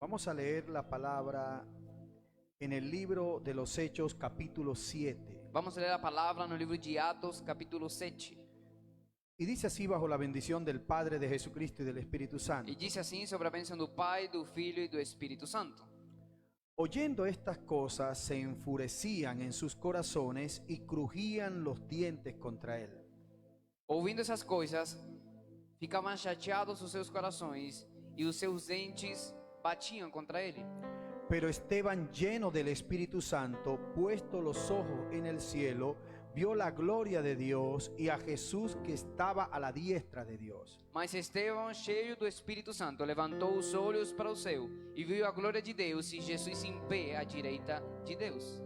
Vamos a leer la palabra en el libro de los Hechos, capítulo 7. Vamos a ler a palavra no livro de Atos, capítulo 7. Y dice así bajo la bendición del Padre, de Jesucristo y del Espíritu Santo. E disse assim sobre a bênção do Pai, do Filho e do Espírito Santo. Oyendo estas cosas, se enfurecían en sus corazones y crujían los dientes contra él. Ouvindo essas coisas, ficavam chateados os seus corações e os seus dentes batiam contra ele. Pero Esteban, lleno del Espíritu Santo, puesto los ojos en el cielo, vio la gloria de Dios y a Jesús que estaba a la diestra de Dios. Mas Estevão, cheio do Espírito Santo, levantou os olhos para o céu e viu a glória de Deus e Jesus em pé à direita de Deus.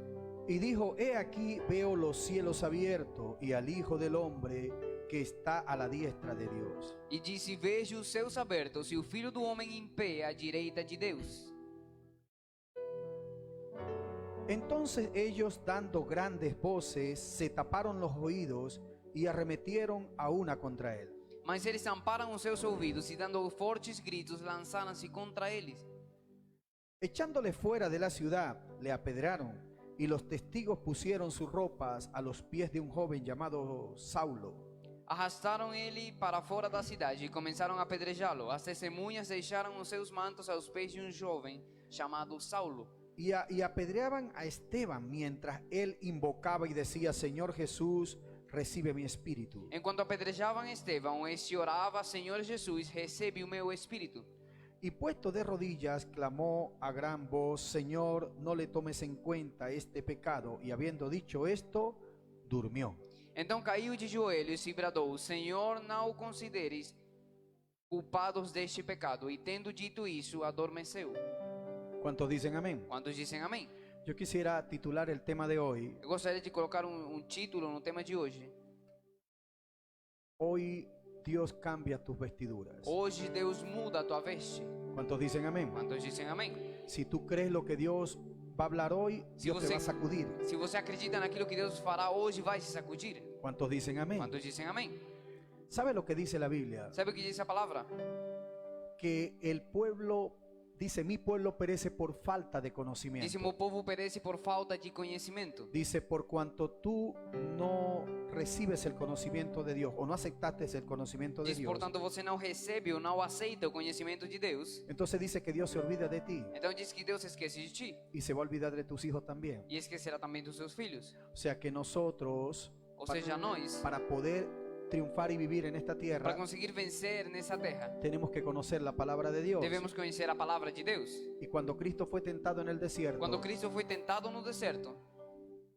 Y dijo: He aquí veo los cielos abiertos y al Hijo del Hombre que está a la diestra de Dios. E disse: Vejo os céus abertos e o Filho do Homem em pé à direita de Deus. Entonces ellos, dando grandes voces, se taparon los oídos y arremetieron a una contra él. Mas eles tamparam os seus ouvidos e, dando fortes gritos, lançaram-se contra eles. Echándole fuera de la ciudad, le apedrearon, y los testigos pusieron sus ropas a los pies de un joven llamado Saulo. Arrastaram ele para fora da cidade e começaram a apedrejá-lo. As testemunhas deixaram os seus mantos aos pés de um jovem chamado Saulo. Y apedreaban a Esteban mientras él invocaba y decía: Señor Jesús, recibe mi espíritu. Enquanto apedrejavam Estevão, este orava: Senhor Jesus, recebe o meu espírito. Y puesto de rodillas, clamó a gran voz: Señor, no le tomes en cuenta este pecado. Y habiendo dicho esto, durmió. Então caiu de joelhos e bradou: Senhor, não o consideres culpados deste pecado. E tendo dito isso, adormeceu. ¿Cuántos dicen amén? Quantos dizem amém? Yo quisiera titular el tema de hoy: Eu gostaria de colocar título no tema de hoje. Hoy Dios cambia tus vestiduras. Hoje Deus muda a tua veste. ¿Cuántos dicen amén? Quantos dizem amém? Si tú crees lo que Dios va a hablar hoy, Dios te va a sacudir. Se você acredita naquilo que Deus fará hoje, vai se sacudir. ¿Cuántos dicen amén? Quantos dizem amém? ¿Sabe lo que dice la Biblia? Sabe o que diz a palavra? Que el pueblo, dice, mi pueblo perece por falta de conocimiento. Diz: meu povo perece por falta de conhecimento. Dice: por cuanto tú no recibes el conocimiento de Dios o no aceptaste el conocimiento de Diz: Dios, portanto, você não recebe ou não aceita o conhecimento de Deus. entonces dice que Dios se olvida de ti Então diz que Deus esquece de ti y se va a olvidar de tus hijos también. e esquecerá também dos seus filhos. O sea que nosotros, Ou seja, nós, para poder triunfar y vivir en esta para tierra, conseguir vencer nessa terra, tenemos que conocer la palabra de Dios. devemos conhecer a palavra de Deus. Y cuando Cristo fue tentado en el desierto, Quando Cristo foi tentado no deserto,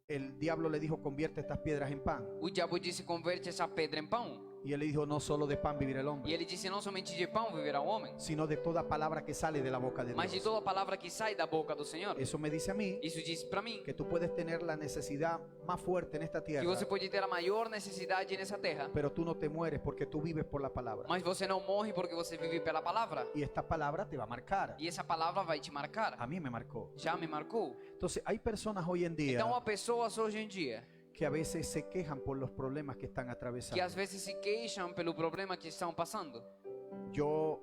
el diablo le dijo: convierte estas piedras en pan. o diabo disse: converte essa pedra em pão. Y él le dijo: no solo de pan vivirá el E hombre, ele disse: não somente de pão viverá o homem, sino de toda palabra que sale de la boca de mas de Dios. toda palavra que sai da boca do Senhor. Eso me dice a mí Isso diz para mim que tú puedes tener la necesidad más fuerte en esta que tierra, você pode ter a maior necessidade nessa terra, pero tú no te mueres porque tú vives por la palabra. mas você não morre porque você vive pela palavra. Y esta palabra te va a marcar. E essa palavra vai te marcar. A mí me marcó. Já me marcou. Entonces hay personas hoy en día Então há pessoas hoje em dia que a veces se quejan por los problemas que están que atravesando. às vezes se queixam pelo problema que estão passando. Yo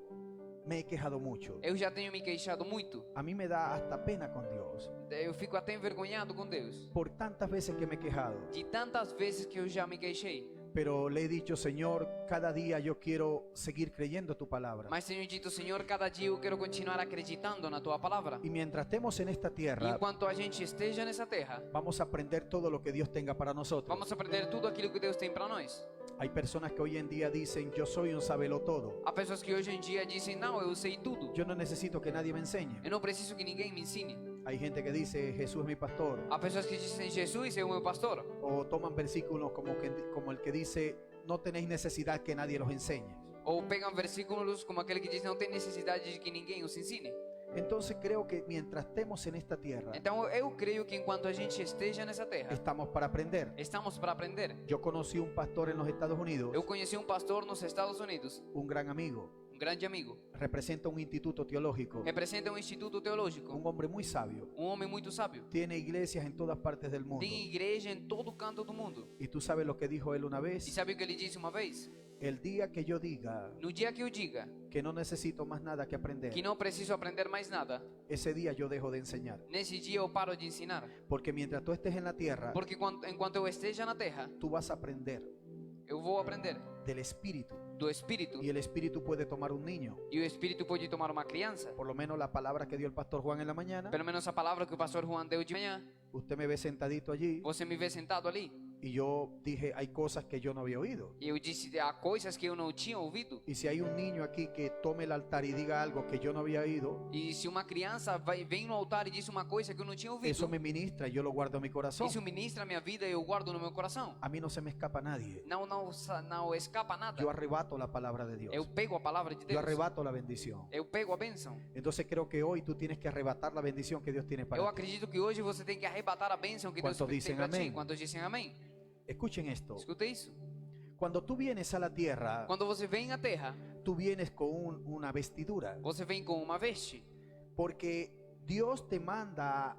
me he quejado mucho. Eu já tenho me queixado muito. A mí me da hasta pena con Dios Eu fico até envergonhado com Deus por tantas veces que me he quejado. de tantas vezes que eu já me queixei. Pero le he dicho: Señor, cada día yo quiero seguir creyendo tu palabra. Mas tenho dito: Senhor, cada dia eu quero continuar acreditando na tua palavra. Y mientras estemos en esta E tierra, enquanto a gente esteja nessa terra, vamos a aprender todo lo que Dios tenga para nosotros. vamos aprender tudo aquilo que Deus tem para nós. Hay personas que hoy en día dicen: yo soy un sabelotodo. Há pessoas que hoje em dia dizem: não, eu sei tudo. Yo no necesito que nadie me enseñe. Eu não preciso que ninguém me ensine. Hay gente que dice: Jesús es mi pastor. Há pessoas que dizem: Jesus é o meu pastor. O toman versículos como el que dice: no tenéis necesidad que nadie los enseñe. Ou pegam versículos como aquele que diz: não tem necessidade de que ninguém os ensine. Entonces creo que mientras estemos en esta tierra, Então eu creio que enquanto a gente esteja nessa terra, estamos para aprender. estamos para aprender. Yo conocí un pastor en los Estados Unidos, Eu conheci pastor nos Estados Unidos, un gran amigo, grande amigo, representa un instituto teológico, representa um instituto teológico, un hombre muy sabio. homem muito sábio. Tiene iglesias en todas partes del mundo. Tem igreja em todo canto do mundo. Y tú sabes lo que dijo él una E vez. sabe o que ele disse uma vez? El día que yo diga No dia que eu diga que no necesito más nada que aprender, que não preciso aprender mais nada, ese día yo dejo de enseñar. nesse dia eu paro de ensinar. Porque mientras tú estés en la tierra, Porque enquanto eu esteja na terra, tú vas a aprender eu vou aprender del Espíritu. do Espírito. Y el Espíritu puede tomar un niño. E o Espírito pode tomar uma criança. Por lo menos la palabra que dio el pastor Juan en la mañana. Pelo menos a palavra que o pastor Juan deu de manhã. Usted me ve sentadito allí Você me vê sentado ali. y yo dije, hay cosas que yo no había oído. E eu disse, há coisas que eu não tinha ouvido. Y si hay un niño aquí que tome el altar y diga algo que yo no había oído, E se uma criança vem no altar e diz uma coisa que eu não tinha ouvido, eso me ministra y yo lo guardo en mi corazón. isso ministra a minha vida e eu guardo no meu coração. A mí no se me escapa nadie. Não escapa nada. Yo arrebato la palabra de Dios. Eu pego a palavra de Yo Deus. arrebato la bendición. Eu pego a bênção. Entonces creo que hoy tú tienes que arrebatar la bendición que Dios tiene Eu para ti. acredito que hoje você tem que arrebatar a bênção que Deus Quantos tem dizem para ti. amém? Quantos dizem amém? Escuchen esto. Escuta isso. Cuando tú vienes a la tierra, Quando você vem à terra, tú vienes con una vestidura. você vem com uma veste. Porque Dios te manda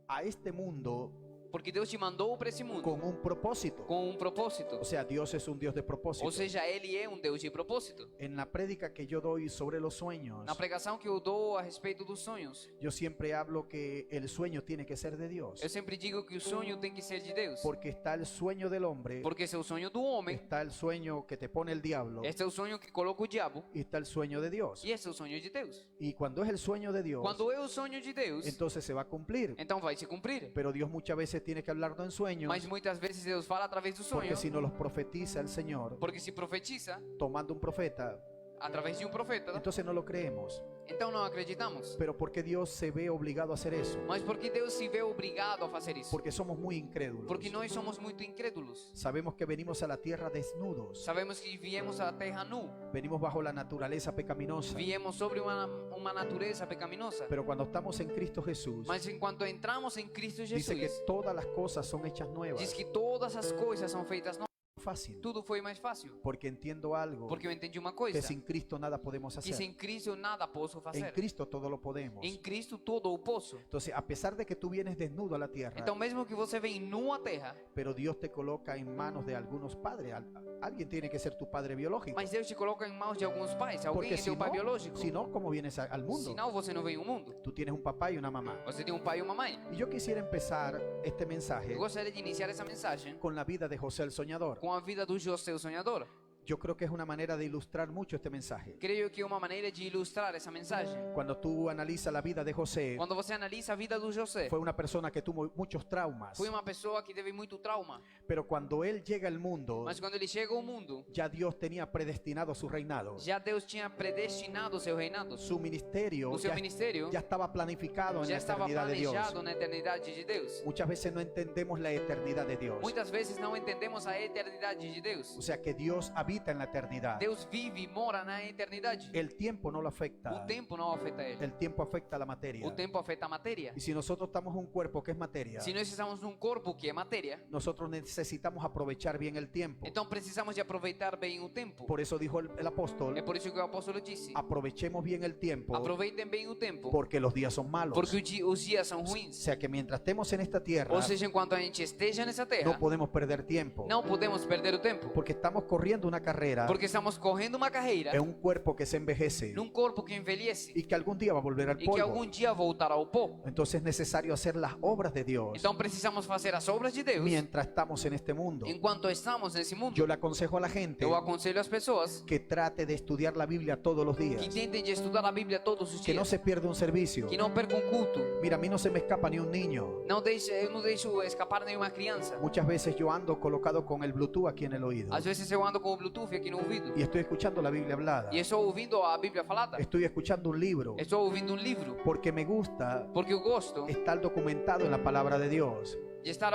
a este mundo Porque Deus te mandou para esse mundo con un propósito. com um propósito. O sea, Dios es un Dios de propósito. Ou seja, Ele é um Deus de propósito. En la prédica que yo doy sobre los sueños, Na pregação que eu dou a respeito dos sonhos, yo siempre hablo que el sueño tiene que ser de Dios. eu sempre digo que o sonho tem que ser de Deus. Porque está el sueño del hombre, Porque esse é o sonho do homem, está el sueño que te pone el diablo este é o sonho que coloca o diabo, y está el sueño de Dios. e esse é o sonho de Deus. Y cuando es el sueño de Dios, Quando é o sonho de Deus, entonces se va a cumplir. então vai se cumprir. Pero Dios muchas veces tiene que hablarnos en sueños, Mas muitas vezes Deus fala através do sonho, porque si no los profetiza el Señor, porque se profetiza tomando un profeta, através de um profeta, entonces no lo creemos. então não acreditamos. Pero porque Dios se ve obligado a hacer eso, Mas porque Deus se vê obrigado a fazer isso? porque somos muy incrédulos. Porque nós somos muito incrédulos. Sabemos que venimos a la tierra desnudos, Sabemos que viemos à terra nu, venimos bajo la naturaleza pecaminosa. viemos sobre uma natureza pecaminosa. Pero cuando estamos en Cristo Jesús, Mas enquanto entramos em Cristo dice que Jesus, todas las cosas son hechas nuevas. diz que todas as coisas são feitas novas. Fácil, Tudo foi mais fácil. porque entiendo algo, Porque eu entendi uma que coisa, sin Cristo nada podemos que hacer. sem Cristo eu nada posso En fazer. Cristo todo lo podemos. Em Cristo todo o posso. Entonces, a pesar de que tú vienes desnudo a la tierra, Então mesmo que você vem nu à terra, pero Dios te coloca en manos de algunos padres. Alguien tiene que ser tu padre biológico. mas Deus te coloca em mãos de alguns pais. Alguém Porque é teu pai biológico. si no, ¿cómo vienes al mundo? Senão você não vem ao mundo. Tú tienes un papá y una mamá. Você tem um pai e uma mãe. Y yo quisiera empezar este mensaje Eu gostaria de iniciar essa mensagem con la vida de José el Soñador. com a vida do José o Sonhador. Yo creo que es una manera de ilustrar mucho este mensaje. Creio que é uma maneira de ilustrar essa mensagem. Cuando tú analizas la vida de José, Quando você analisa a vida do José, fue una persona que tuvo muchos traumas. foi uma pessoa que teve muito trauma. Pero cuando él llega al mundo, Mas quando ele chega ao mundo, ya Dios tenía predestinado su reinado. já Deus tinha predestinado o seu reinado. Su ministerio O seu ya, ministério ya estaba planificado en já la estava eternidad de Dios. planejado na eternidade de Deus. Muchas veces no entendemos la eternidad de Dios. Muitas vezes não entendemos a eternidade de Deus. O sea que Dios habita en la eternidad. Deus vive e mora na eternidade. El tiempo no lo afecta. O tempo não afeta ele. El tiempo afecta a la materia. O tempo afeta a matéria. Y si nosotros estamos en un cuerpo que es materia, Se nós estamos num corpo que é matéria, nosotros necesitamos aprovechar bien el tiempo. então precisamos de aproveitar bem o tempo. Por eso dijo el apóstol, É por isso que o apóstolo disse: aprovechemos bien el tiempo aproveitem bem o tempo, porque los días son malos. porque os dias são O ruins. sea que mientras estemos en esta tierra, Ou seja, enquanto a gente esteja nessa no terra, podemos perder tiempo. não podemos perder o tempo, Porque estamos corriendo una carrera porque estamos correndo uma carreira en un cuerpo que se envejece num corpo que envelhece y que algún día va a volver al e que algum polvo. dia voltará ao pó. Entonces es necesario hacer las obras de Dios Então precisamos fazer as obras de Deus mientras estamos en este mundo. enquanto estamos nesse mundo. Yo le aconsejo a la gente Eu aconselho as pessoas que trate de estudiar la Biblia todos los que días, tentem de estudar a Bíblia todos os que no dias, se pierda un servicio. que não percam culto. Mira, a mí no se me escapa ni un niño. Eu não deixo escapar nenhuma criança. Muchas veces yo ando colocado con el Bluetooth aquí en el oído Às vezes eu ando com o Bluetooth aqui no ouvido y estoy escuchando la Biblia hablada. e estou ouvindo a Bíblia falada. Estoy escuchando un libro Estou ouvindo um livro porque me gusta porque eu gosto estar documentado en la palabra de Dios. de estar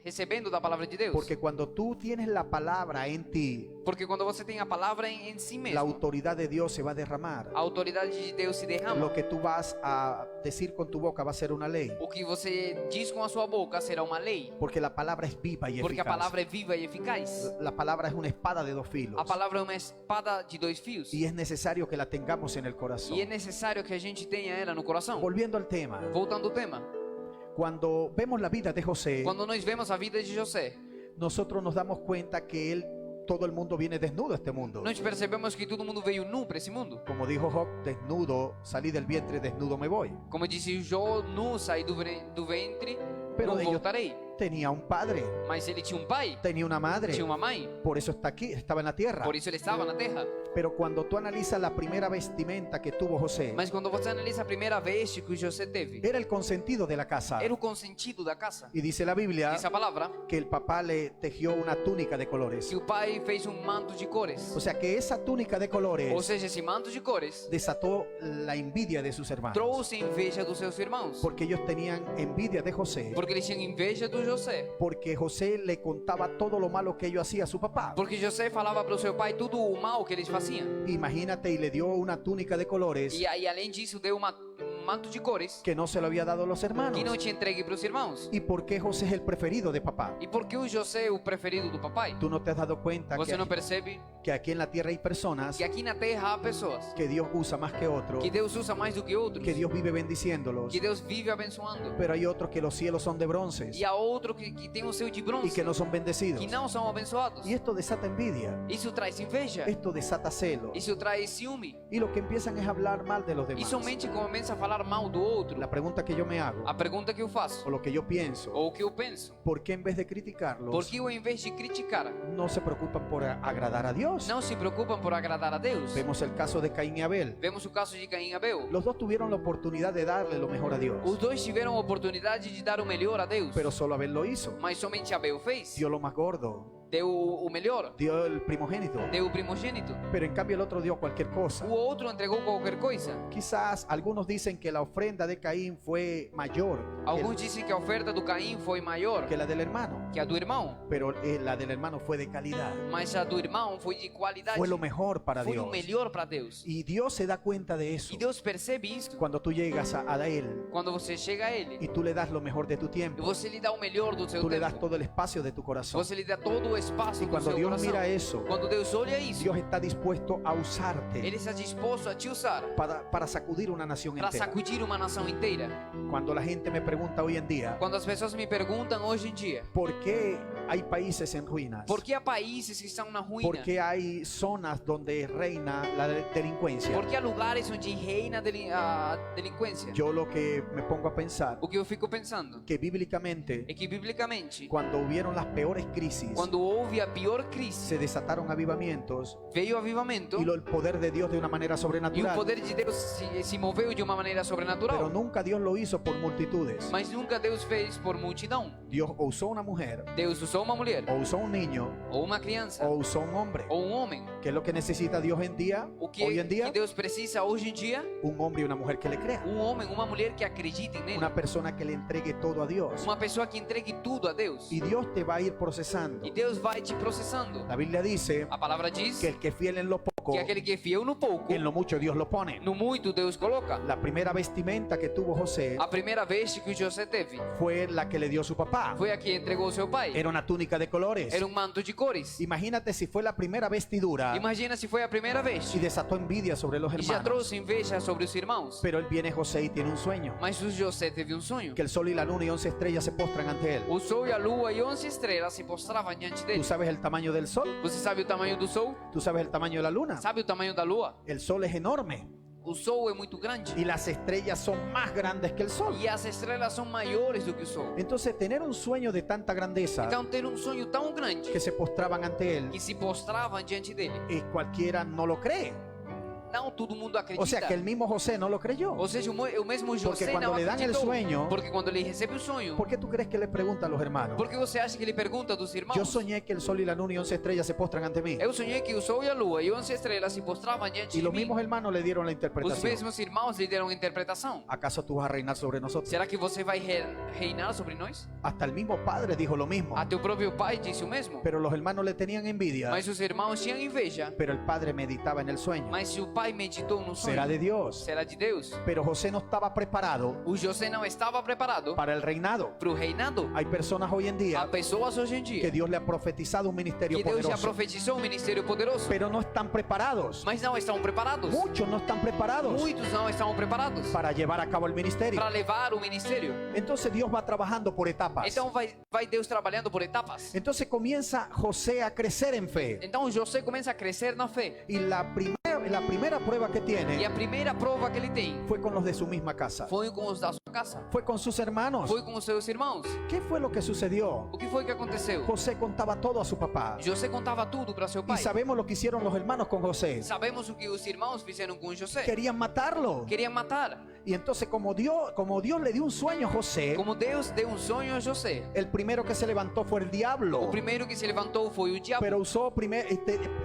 recebendo da palavra de Deus. Porque cuando tú tienes la palabra en ti, Porque quando você tem a palavra em si la mesmo, autoridad de Dios se va a derramar. a autoridade de Deus se derrama. Lo que tú vas a decir con tu boca va a ser una lei. O que você diz com a sua boca será uma lei. Porque la palabra es viva y Porque a eficaz. palavra é viva e eficaz. La palabra es una espada de dos filos. A palavra é uma espada de dois fios. Y es necesario que la tengamos en el corazón. E é necessário que a gente tenha ela no coração. Volviendo al tema, Voltando ao tema. cuando vemos la vida de José, Quando nós vemos a vida de José, nosotros nos damos cuenta que todo el mundo viene desnudo a este mundo. nós percebemos que todo mundo veio nu para esse mundo. Como dijo Job, desnudo, salí del vientre, desnudo me voy. Como disse Jó, nu saí do ventre, Pero não ellos voltarei. tenía un padre, Mas ele tinha um pai, tenía una madre, tinha uma mãe, por eso está aquí, estaba en la tierra. por isso ele estava na terra. Pero cuando tú analizas la primera vestimenta que tuvo José, Mas quando você analisa a primeira veste que o José teve, era el consentido de la casa. era o consentido da casa. Y dice la Biblia Diz a palavra que el papá le tejió una túnica de colores. que o pai fez um manto de cores. O sea que esa túnica de Ou colores seja, esse manto de cores desató la envidia de sus hermanos. trouxe inveja dos seus irmãos. Porque ellos tenían envidia de José. Porque eles tinham inveja do José. Porque José le contaba todo lo malo que ellos hacía a su papá. Porque José falava para o seu pai tudo o mal que eles faziam. Imagínate, y le dio una túnica de colores E além disso, deu um manto de cores que no se lo había dado a los hermanos. que não tinha entregue para os irmãos. ¿Y por qué José es el preferido de papá? E por que o José é o preferido do papai? ¿Tú no te has dado cuenta Você não percebe que aquí en la tierra hay personas que aqui na terra há pessoas que Dios usa más que otros, que Deus usa mais do que outros, que Dios vive bendiciéndolos, que Deus vive abençoando, pero hay otros que los cielos son de bronce e há outro que tem o seu de y bronze, que no son bendecidos? que não são abençoados. Y esto desata envidia, Isso traz inveja, esto desata celos, isso traz ciúme, y lo que empiezan es hablar mal de los e demás. somente começa a falar mal do outro. La pregunta que yo me hago, A pergunta que eu faço, o lo que yo pienso, ou o que eu penso, ¿por qué en vez de criticarlos por que ao invés de criticar, no se preocupan por agradar a Dios? não se preocupam por agradar a Deus? Vemos el caso de Caín y Abel. Vemos o caso de Caim e Abel. Los dos tuvieron la oportunidad de darle lo mejor a Dios, Os dois tiveram a oportunidade de dar o melhor a Deus, pero solo Abel lo hizo. mas somente Abel fez. Dio lo más gordo, Deu o melhor, dio el primogénito, deu o primogênito. pero en cambio el otro dio cualquier cosa. O outro entregou qualquer coisa. Quizás algunos dicen que la ofrenda de Caín fue mayor Alguns dizem que a oferta do Caim foi maior que la del hermano, que a do irmão, pero la del hermano fue de calidad, mas a do irmão foi de qualidade. fue lo mejor para Foi Dios. o melhor para Deus. Y Dios se da cuenta de eso E Deus percebe isso cuando tú llegas a Él quando você chega a Ele y tú le das lo mejor de tu e tiempo, você lhe dá o melhor do seu tú le das tempo. todo el espacio de tu corazón. Você lhe dá todo o espaço Y do cuando seu Dios coração. mira eso, Quando Deus olha isso, Dios está dispuesto a usarte Ele está disposto a te usar para sacudir una nación para entera. sacudir uma nação inteira. Cuando la gente me pregunta hoy en día, Quando as pessoas me perguntam hoje em dia, ¿por qué hay países en ruinas? por que há países que estão na ruína? ¿Por qué hay zonas donde reina la delincuencia? Por que há lugares onde reina a delinquência? Yo lo que me pongo a pensar, O que eu fico pensando que bíblicamente, é que biblicamente, cuando hubieron las peores crisis, quando houve a pior crise, se desataron avivamientos veio o avivamento y el poder de Dios de una manera e o sobrenatural. poder de Deus se moveu de uma maneira Pero sobrenatural. nunca Dios lo hizo por multitudes. Mas nunca Deus fez por multidão. Dios o usó una mujer, Deus usou uma mulher, o usó un niño, ou uma criança, o usó un hombre. ou um homem. ¿Qué es lo que necesita Dios hoy en día? Que Deus precisa hoje em dia? Un hombre y una mujer que le crean. Um homem, uma mulher que acreditem nele. Una persona que le entregue todo a Dios. Uma pessoa que entregue tudo a Deus. Y Dios te va a ir procesando. E Deus vai te processando. La Biblia dice A palavra diz que el que es fiel en lo poco, que aquele que é fiel no pouco, en lo mucho Dios lo pone. no muito Deus coloca. La primera vestimenta que tuvo José A primeira vez que o José teve fue la que le dio su papá. foi a que entregou seu pai. Era una túnica de colores. Era um manto de cores. Imagínate si fue la primera vestidura Imagina se foi a primeira vez y desató envidia sobre los e já hermanos. trouxe inveja sobre os irmãos. Pero él viene José y tiene un sueño. Mas o José teve um sonho. Que el sol y la luna y 11 estrellas se postran ante él. O sol e a lua e 11 estrelas se postravam diante ¿Tú dele. sabes el tamaño del sol? Você sabe o tamanho do sol? ¿Tú sabes el tamaño de la luna? Sabe o tamanho da lua? El sol es enorme O sol é muito grande y las estrellas son más grandes que el sol. e as estrelas são maiores do que o sol. Entonces tener un sueño de tanta grandeza Então ter um sonho tão grande que se postraban ante él, que se postravam diante dele, cualquiera no lo cree. não todo mundo acredita. O sea que el mismo José no lo creyó. Ou seja, o mesmo Porque José cuando não le dan el acreditou. sueño, Porque quando ele recebe o sonho, ¿por qué tú crees que le pregunta a los hermanos? porque você acha que ele pergunta dos irmãos? Yo soñé que el sol y la luna y 11 estrellas se postran ante mí. Eu sonhei que o sol e a lua e 11 estrelas se postravam diante Y de los mim. mismos hermanos le dieron la Os interpretación. mesmos irmãos lhe deram a interpretação. ¿Acaso tú vas a reinar sobre nosotros? Será que você vai reinar sobre nós? Hasta el mismo padre dijo lo mismo. Até o próprio pai disse o mesmo. Pero los hermanos le tenían envidia. Mas os irmãos tinham inveja. Pero el padre meditaba en el sueño. Mas se o pai meditou no sonho, Será de Dios. será de Deus. Pero José no estaba preparado O José não estava preparado para el reinado. para o reinado. Hay personas hoy en Há día pessoas hoje em que dia Dios le ha profetizado un ministerio que Deus já poderoso, profetizou um ministério poderoso, pero no están preparados. mas não estão preparados. Muchos no están preparados Muitos não estão preparados para llevar a cabo el ministerio. para levar o ministério. Entonces Dios va trabajando por etapas. Então vai Deus trabalhando por etapas. Entonces comienza José a crecer en fe. Então José começa a crescer na fé. Y la primera prueba que E tiene a primeira prova que ele tem fue con los de su misma casa. foi com os da sua casa. Fue con sus hermanos. Foi com os seus irmãos. ¿Qué fue lo que sucedió? O que foi que aconteceu? José contaba todo a su papá. José contava tudo para seu Y pai. sabemos lo que hicieron los hermanos con José. Sabemos o que os irmãos fizeram com José. Querían matarlo. Queriam matar. Y entonces como Dios le dio un sueño a José, Como Deus deu um sonho a José, el primero que se levantó fue el diablo. o primeiro que se levantou foi o diabo. Pero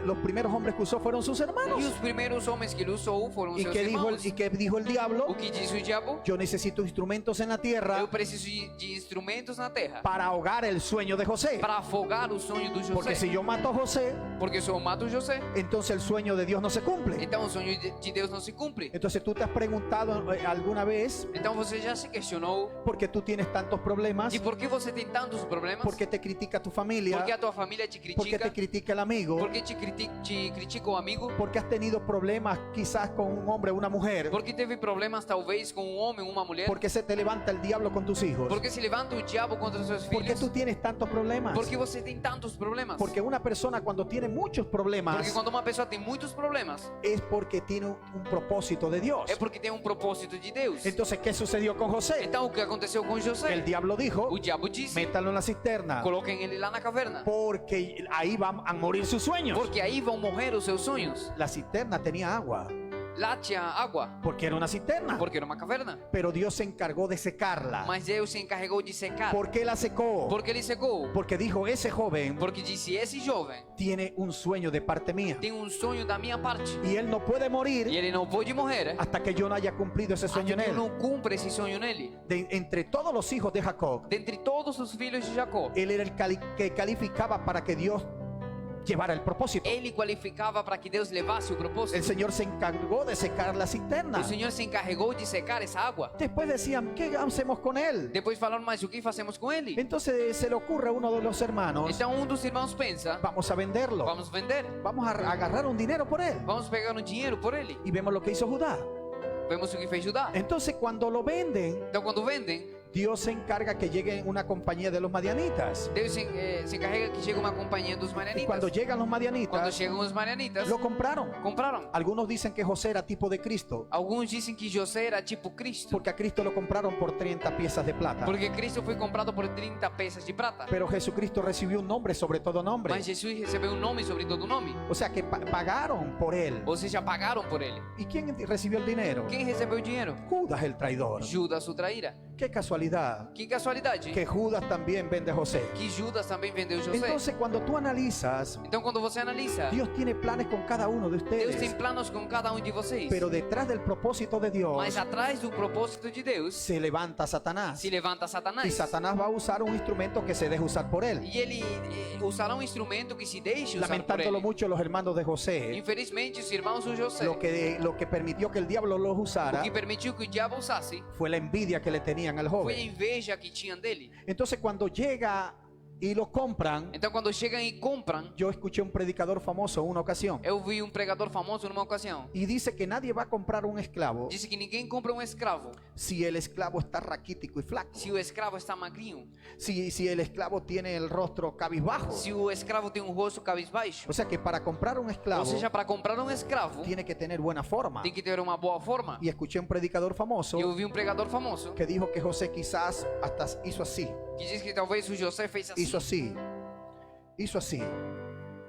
los primeros hombres que usó fueron sus E hermanos. os primeiros homens que ele usou foram ¿Y seus qué dijo irmãos. y qué dijo el diablo? O que disse o diabo? Yo necesito instrumentos en la tierra Eu preciso de instrumentos na terra para ahogar el sueño de José. para afogar o sonho do Porque si José. yo mato a José, Porque se eu mato o José, entonces el sueño de Dios no se cumple. então o sonho de Deus não se cumpre. Entonces tú te has preguntado alguna vez Então você já se questionou por qué tú tienes tantos problemas, de por que você tem tantos problemas? por qué te critica tu familia, Por que a tua família te por qué critica? te critica el amigo, Por que te critica o amigo? por qué has tenido problemas quizás con un hombre o una mujer, Por que teve problemas talvez com um homem ou uma mulher? por qué se te levanta el diablo con tus hijos, Por que se levanta o diabo contra os seus por qué filhos? tú tienes tantos problemas. Por que você tem tantos problemas? Porque una persona cuando tiene muchos problemas Porque quando uma pessoa tem muitos problemas, es porque tiene un propósito de Dios. é porque tem um propósito de Deus. Entonces, ¿qué sucedió con José? Então o que aconteceu com José? El diablo dijo, O diabo disse: métalo en la cisterna, coloquem ele lá na caverna, porque ahí van a morir sus sueños. porque aí vão morrer os seus sonhos. La cisterna tenía agua, Lá tinha água, porque era una cisterna, porque era uma caverna. pero Dios se encargó de secarla. Mas Deus se encarregou de secar. ¿Por qué la secó? Porque ele secou. Porque dijo, ese joven Porque disse: esse jovem tiene un sueño de parte mía tem um sonho da minha parte. y él no puede E morir ele não pode morrer hasta que yo no haya cumplido ese sueño en até que eu él. não cumpra esse sonho nele. Entre todos los hijos de Jacob, Dentre todos os filhos de Jacó, él era el que calificaba para que Dios llevara el propósito. ele qualificava para que Deus levasse o propósito. El Señor se encargó de secar la cisterna. O Senhor se encarregou de secar essa água. Después decían, ¿qué hacemos con él? Depois falaram: mas o que fazemos com ele? Entonces se le ocurre a uno de los hermanos, Então dos irmãos pensa: vamos a venderlo, vamos vender, vamos a agarrar un dinero por él. vamos pegar um dinheiro por ele. Y vemos lo que hizo Judá. Vemos o que fez Judá. Entonces cuando lo venden, Então quando vendem, Dios se encarga que llegue una compañía de los madianitas. Deus se encarrega que chega uma companhia dos Y marianitas. cuando llegan los Quando madianitas, chegam os marianitas, lo compraron. compraram. Algunos dicen que José era tipo de Cristo, Alguns dizem que José era tipo Cristo, porque a Cristo lo compraron por 30 piezas de plata. porque Cristo foi comprado por 30 peças de prata. Pero Jesucristo recibió un nombre sobre todo nombre. Mas Jesus recebeu um nome sobre todo nome. O sea que pagaron por él. Ou seja, pagaram por ele. ¿Y quién recibió el dinero? Quem recebeu o dinheiro? Judas el traidor. Judas o traíra. Qué casualidad Que casualidade que Judas también vende a José. que Judas também vendeu José. Entonces cuando tú analizas, Então quando você analisa, Dios tiene planes con cada uno de Deus tem ustedes. planos com cada um de vocês. Pero detrás del propósito de Dios Mas atrás do propósito de Deus se levanta Satanás. se levanta Satanás. Y Satanás va a usar un instrumento que se deja usar por él. E ele usará um instrumento que se deixe usar por Lamentándolo ele. mucho los hermanos de José, Infelizmente, os irmãos de José, lo que permitió que el diablo los o usara que permitiu que o diabo usasse, fue la envidia que le tenían al foi a joven. inveja que tinham dele. Entonces cuando llega y lo compran, Então, quando chegam e compram, yo escuché un predicador famoso en una ocasión eu vi um pregador famoso numa ocasião. y dice que nadie va a comprar un esclavo Disse que ninguém compra um escravo si el esclavo está raquítico y flaco, se o escravo está magrinho, si el esclavo tiene el rostro cabizbajo. se o escravo tem um rosto cabisbaixo. O sea que para comprar un esclavo Ou seja, para comprar um escravo, tiene que tener buena forma. tem que ter uma boa forma. Y escuché un predicador famoso E eu vi um pregador famoso que dijo que José quizás hasta hizo así, que diz que talvez o José fez assim. hizo así, hizo así.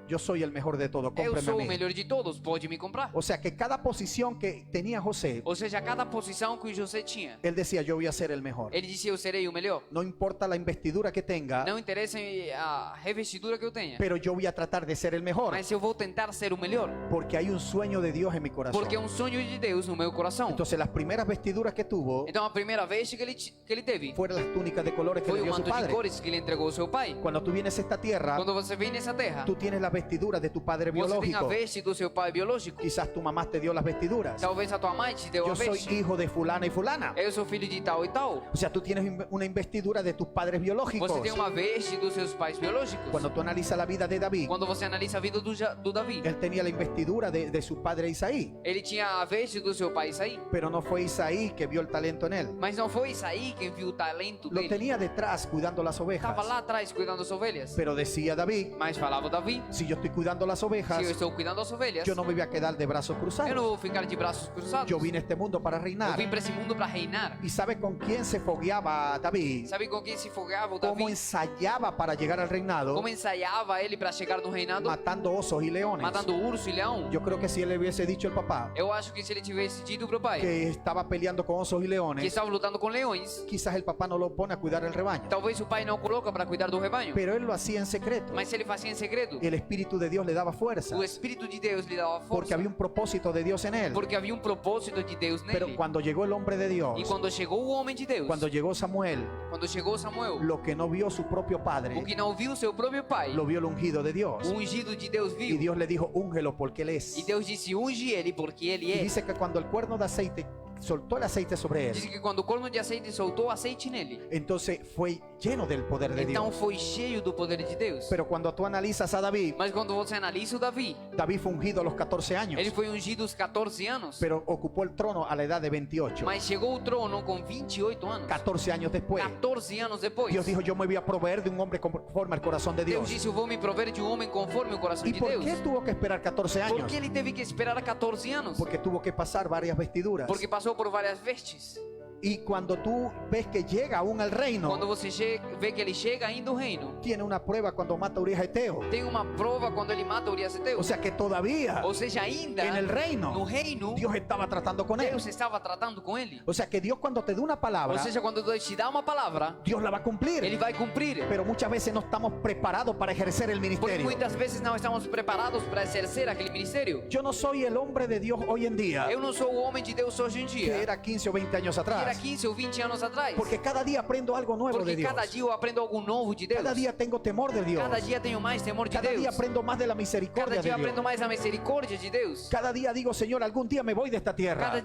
yo soy el mejor de todos, Eu cómpreme a sou o mí. melhor de todos, pode me comprar. O sea que cada posición que tenía José, Ou seja, cada posição que o José tinha, él decía, yo voy a ser el mejor. ele disse: eu serei o melhor. No importa la investidura que tenga, Não interessa a revestidura que eu tenha, pero yo voy a tratar de ser el mejor, mas eu vou tentar ser o melhor, porque hay un sueño de Dios en mi corazón. porque é um sonho de Deus no meu coração. Entonces las primeras vestiduras que tuvo Então a primeira veste que ele teve fueron las túnicas de colores que foi le o dio su manto de padre. cores que ele entregou ao seu pai. Cuando tú vienes a esta tierra, Quando você vem nessa terra, tú tienes las vestiduras de tu padre você tem a biológico. veste do seu pai biológico. Quizás tu mamá te dio las vestiduras. Talvez a tua mãe te deu a Yo soy veste. hijo de fulana y fulana. Eu sou filho de tal e tal. O sea, tú tienes una investidura de tus padres biológicos. Você tem uma veste dos seus pais biológicos. Cuando tú analizas la vida de David, Quando você analisa a vida do Davi, él tenía la investidura de su padre Isaí. ele tinha a veste do seu pai Isaí. Pero no fue Isaí que vio el talento en él. Mas não foi Isaí quem viu o talento Lo dele. tenía detrás cuidando las ovejas. Estava lá atrás cuidando das ovelhas. Pero decía David, Mas falava o Davi: si yo estoy cuidando las se eu ovejas, estou cuidando das ovelhas, yo no me voy a quedar de brazos eu não cruzados. vou ficar de braços cruzados. Yo vine a este mundo para Eu reinar. vim para esse mundo para reinar. ¿Y sabe con quién se fogueaba David? Sabe com quem se folgava o ¿Cómo Davi? ensayaba para llegar al reinado? Como ensaiava ele para chegar no reinado, Matando osos y leones. matando urso e leão? Yo creo que si él le hubiese dicho al papá Eu acho que se ele tivesse dito pro pai que estaba peleando con osos y que leones, estava lutando com leões, quizás el papá no lo pone a cuidar el rebaño. talvez o pai não coloca para cuidar do rebanho. Pero él lo hacía en secreto. Mas ele fazia em segredo. El Espíritu de Dios le daba fuerza, O Espírito de Deus lhe dava porque força, había un propósito de Dios en él. porque havia um propósito de Deus Pero nele. cuando llegó el hombre de E Dios, quando chegou o homem de Deus, cuando llegó Samuel, quando chegou Samuel, lo que no vio su propio o padre, que não viu seu próprio pai, lo vio el ungido de o Dios. ungido de Deus Y viu. Dios le dijo, úngelo porque él E es. Deus disse: unge ele, porque ele Y é. dice que cuando el cuerno de aceite soltó el aceite sobre Diz él, que quando o corno de azeite soltou azeite nele, entonces fue lleno del poder de então Dios. foi cheio do poder de Deus. Pero cuando tú analizas a David, Mas quando você analisa o Davi, David fue ungido a los 14 años, ele foi ungido aos 14 anos, pero ocupó el trono a la edad de 28. mas chegou ao trono com 28 anos. 14 años después, 14 anos depois, Dios dijo, yo me voy a proveer de un hombre conforme al corazón de Deus Dios. disse: eu vou me prover de um homem conforme o coração ¿Y de por Deus. qué tuvo que esperar 14 Por años? que ele teve que esperar 14 anos? Porque tuvo que pasar varias vestiduras. Porque passou por várias vestes. Y cuando tú ves que llega aún al reino, Quando você vê que ele chega ainda ao reino, tiene una prueba cuando mata a Urias Eteo. tem uma prova quando ele mata Urias Heteu. O sea que todavía Ou seja, ainda en el no reino reino, Dios estaba tratando con él. Deus estava tratando com ele. O sea que Dios cuando te da una Ou palabra, seja, quando Deus te dá uma palavra, Dios la va a ele cumplir. vai cumprir. Pero muchas veces no estamos preparados para ejercer el Porque ministerio. muitas vezes não estamos preparados para exercer aquele ministério. Yo no soy el hombre de Dios hoy en día Eu não sou o homem de Deus hoje em que dia, era 15 o 20 años que era atrás. 15 ou 20 anos atrás. Porque cada día aprendo algo nuevo de Porque Dios. cada dia eu aprendo algo novo de Deus. Cada día tengo temor de Dios. Cada dia tenho mais temor de Cada día Deus. aprendo más de la Cada misericordia dia de aprendo Dios. mais a misericórdia de Deus. Cada día digo, Señor, algún día me voy de esta Cada tierra,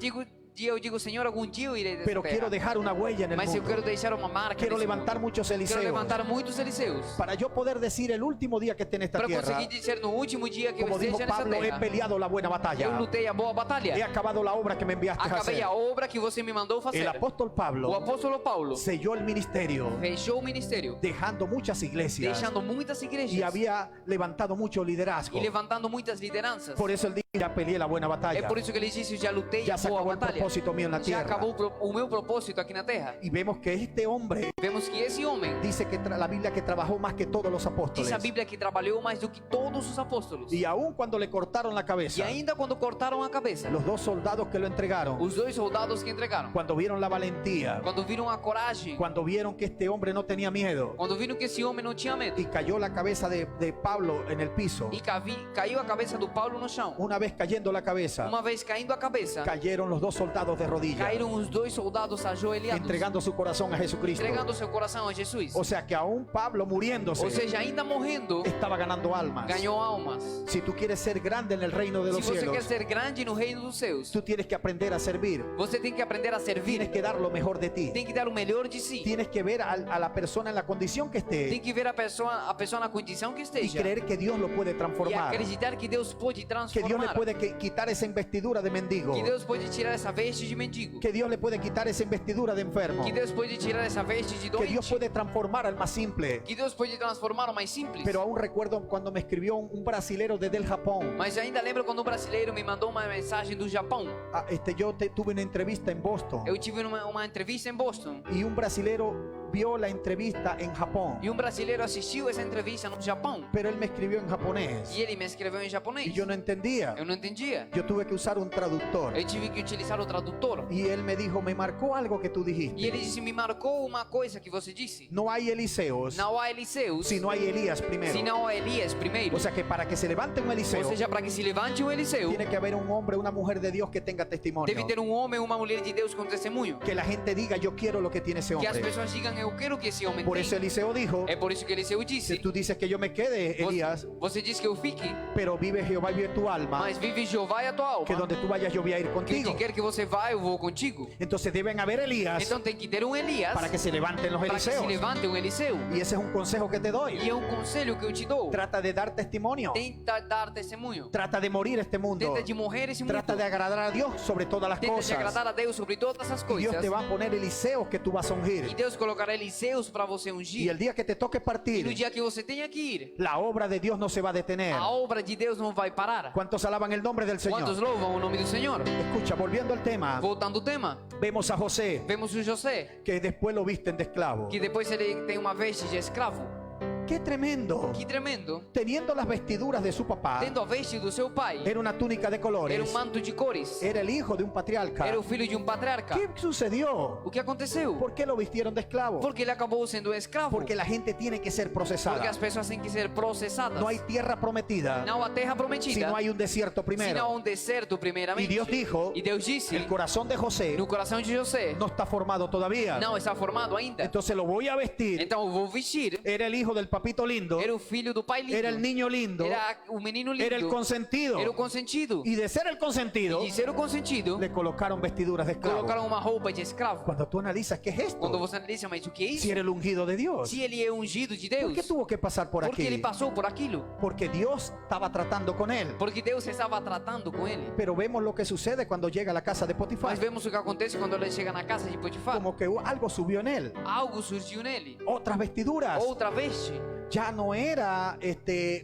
dia eu digo: Senhor, algum dia eu irei dessa pero terra. quiero dejar una huella en el Mas eu quero mundo. deixar uma marca. Quiero nesse levantar mundo. muchos Quero Eliseos levantar muitos Eliseus. para yo poder decir el último día que esté en esta Para tierra, conseguir dizer no último dia que eu como dijo esteja nessa Pablo, he terra: peleado la buena eu batalla, lutei a boa he batalha. acabado la obra que me enviaste a Acabei hacer. a obra que você me mandou fazer. El apóstol O Pablo apóstolo Paulo selló el ministerio, fechou o ministério, dejando muchas iglesias, deixando muitas igrejas y había levantado mucho liderazgo. e levantando muitas lideranças. Por eso él dijo, ya peleé la buena É batalla, por isso que ele disse: eu já lutei ya a se boa acabó el batalha. propósito mío en la Já tierra. acabou o meu propósito aqui na terra. Y vemos que este hombre Vemos que esse homem dice que la Biblia que trabajó más que todos los apóstoles. diz a Bíblia que trabalhou mais do que todos os apóstolos. Y aun cuando le cortaron la E cabeza, ainda quando cortaram a cabeça, los dos soldados que lo entregaron, os dois soldados que entregaram, cuando vieron la valentía, quando viram a coragem, cuando vieron que este hombre no tenía miedo, quando viram que esse homem não tinha medo, y cayó la cabeza de Pablo en el piso, e caiu a cabeça do Paulo no chão. una vez cayendo la cabeza, Uma vez caindo a cabeça, cayeron los dos soldados de rodillas, caíram os dois soldados ajoelhados, entregando su corazón a Jesucristo. entregando seu coração a Jesus. O sea que aún Pablo muriéndose, Ou seja, ainda morrendo, estaba ganando almas. ganhou almas. Si tú quieres ser grande en el reino de Se los você quer cielos, ser grande no reino dos céus, tú tienes que aprender a servir. você tem que aprender a Tienes servir. que dar lo mejor de ti. Tem que dar o melhor de si. Tienes que ver a la persona en la condición que Tem esté que ver a pessoa na condição que y esteja. creer que Dios lo puede E transformar. acreditar que Deus pode Que Dios le transformar. puede quitar esa investidura de mendigo. Que Deus pode tirar essa veste de mendigo. Que Dios le puede quitar esa investidura de enfermo. Que Deus pode tirar essa veste de Que Dios doente. puede transformar al más simple. Que Deus pode transformar o mais simples. Pero aún recuerdo cuando me escribió un brasilero desde el Japón. Mas ainda lembro quando um brasileiro me mandou uma mensagem do Japão. Yo tuve una entrevista en Boston Eu tive uma entrevista em Boston. y un brasilero vio la entrevista en Japón, E um brasileiro assistiu essa entrevista no Japão. pero él me escribió en japonés E ele me escreveu em japonês. y yo no entendía. Eu não entendia. Yo tuve que usar un traductor Eu tive que utilizar o tradutor. y él me dijo, me marcó algo que tú E ele dijiste. disse, me marcou uma coisa que você disse. No hay Eliseos Não há Eliseus si no hay Elías se primero. não há Elias primeiro. O sea que para que se levante un Ou Eliseo, seja, para que se levante um Eliseu, tiene que haber un hombre, una mujer de Dios que tenga testimonio. deve ter um homem ou uma mulher de Deus com testemunho. Que la gente diga, yo quiero lo que tiene ese Que as hombre. pessoas digam, eu quero que esse homem Por eso tenha. Eliseo dijo, É por isso que Eliseu si disse, tú dices que yo me quede, Elías, você diz que eu fique, pero vive Jehová y vive tu alma, mas vive Jeová e a tua que alma. donde tú vayas yo voy a ir Que contigo. onde quer que você vá, eu vou contigo. Entonces deben haber Elías Então tem que ter um Elias para que se levanten los para que se Eliseos. levante um Eliseu. Y ese es un consejo que te E doy. é um conselho que eu te dou. Trata de dar testimonio. Tenta dar testemunho. Trata de morir este mundo. Tenta de morrer esse mundo. Trata de agradar a Dios sobre todas las Tenta de cosas. agradar a Deus sobre todas as Y Dios coisas. te va a poner Eliseos que tú vas a E ungir. Deus colocará Eliseus para você Y ungir. el día que te toque E no partir, dia que você tenha que ir, la obra de Dios no se va a detener. a obra de Deus não vai parar. ¿Cuántos alaban el nombre del Quantos Señor? louvam o nome do Senhor? Escucha, volviendo al tema, Voltando ao tema, vemos a José, vemos o José, que después lo visten de esclavo. que depois ele tem uma veste de escravo. ¡Qué tremendo! Que tremendo. Teniendo las vestiduras de su papá, Tendo a veste do seu pai, era una túnica de era colores, manto de cores, era el hijo de un patriarca. era o filho de patriarca. ¿Qué sucedió? O que aconteceu? ¿Por qué lo vistieron de esclavo? Porque ele acabou sendo escravo. Porque la gente tiene que ser Porque procesada. as pessoas têm que ser processadas. No hay tierra prometida Não há terra prometida. si no hay un desierto Se não há primero. deserto primeiramente. Y Dios dijo, E Deus disse, el corazón de José no coração de José no está formado todavía. não está formado ainda. Entonces lo voy a vestir. Então eu vou vestir. Era el hijo del papito lindo. Era o filho do pai lindo. Era el niño lindo. Era o menino lindo. Era el consentido. Era o consentido. Y de ser el consentido, E de ser o consentido, le colocaron vestiduras de esclavo. colocaram uma roupa de escravo. Cuando tú analizas qué es Quando esto, você analisa, mas o que é isso? si era el ungido de Dios, Se ele é ungido de ¿por Deus, qué tuvo que pasar por porque ele aquí? passou por aquilo. Porque Dios estaba tratando con él. Porque Deus estava tratando com ele. Pero vemos lo que sucede cuando llega a la casa de Potifar. Mas vemos o que acontece quando ele chega na casa de Potifar. Como que algo subió en él. Algo surgiu nele. Otras vestiduras. Outra veste. Ya no era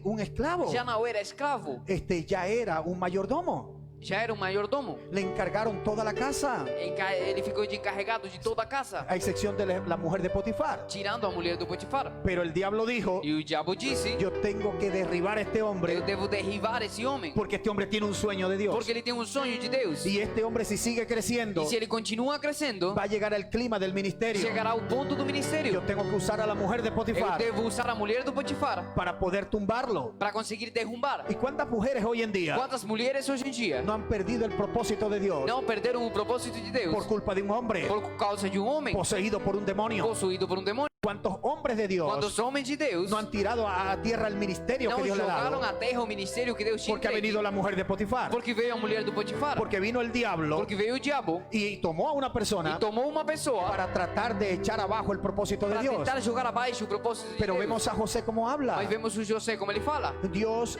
un esclavo. Já não era escravo. Ya era un mayordomo. Já era um mayordomo. Le encargaron toda la casa, Ele ficou de encarregado de toda a casa, a excepción de la mujer de Potifar. tirando a mulher do Potifar. Pero el diablo dijo, E o diabo disse, yo tengo que derribar a este eu hombre devo derribar esse homem. porque este hombre tiene un sueño de Dios. Porque ele tem um sonho de Deus. Y este hombre, si sigue creciendo, E se ele continua crescendo, va a llegar al clima del ministerio. chegará ao ponto do Yo ministério. tengo que usar a la mujer de Eu Potifar devo usar a mulher do Potifar para poder tumbarlo. para conseguir derrubar. ¿Y cuántas mujeres hoy en día Quantas mulheres hoje em dia no han perdido el propósito de Dios não perderam o propósito de Deus por culpa de un hombre por causa de um homem poseído por un demonio? possuído por um demônio? ¿Cuántos hombres de Dios Quantos homens de Deus no han tirado a tierra el ministerio que não Dios le ha jogaram dado? à terra o ministério que Deus tinha Porque ha entregue? venido la mujer de Potifar. Porque veio a mulher do Potifar. Porque vino el diablo Porque veio o diabo y tomó a una e persona tomou uma pessoa para tratar de echar abajo el propósito de para Dios. tentar jogar abaixo o propósito de Pero Deus. vemos a José cómo habla. Mas vemos o José como ele fala. Dios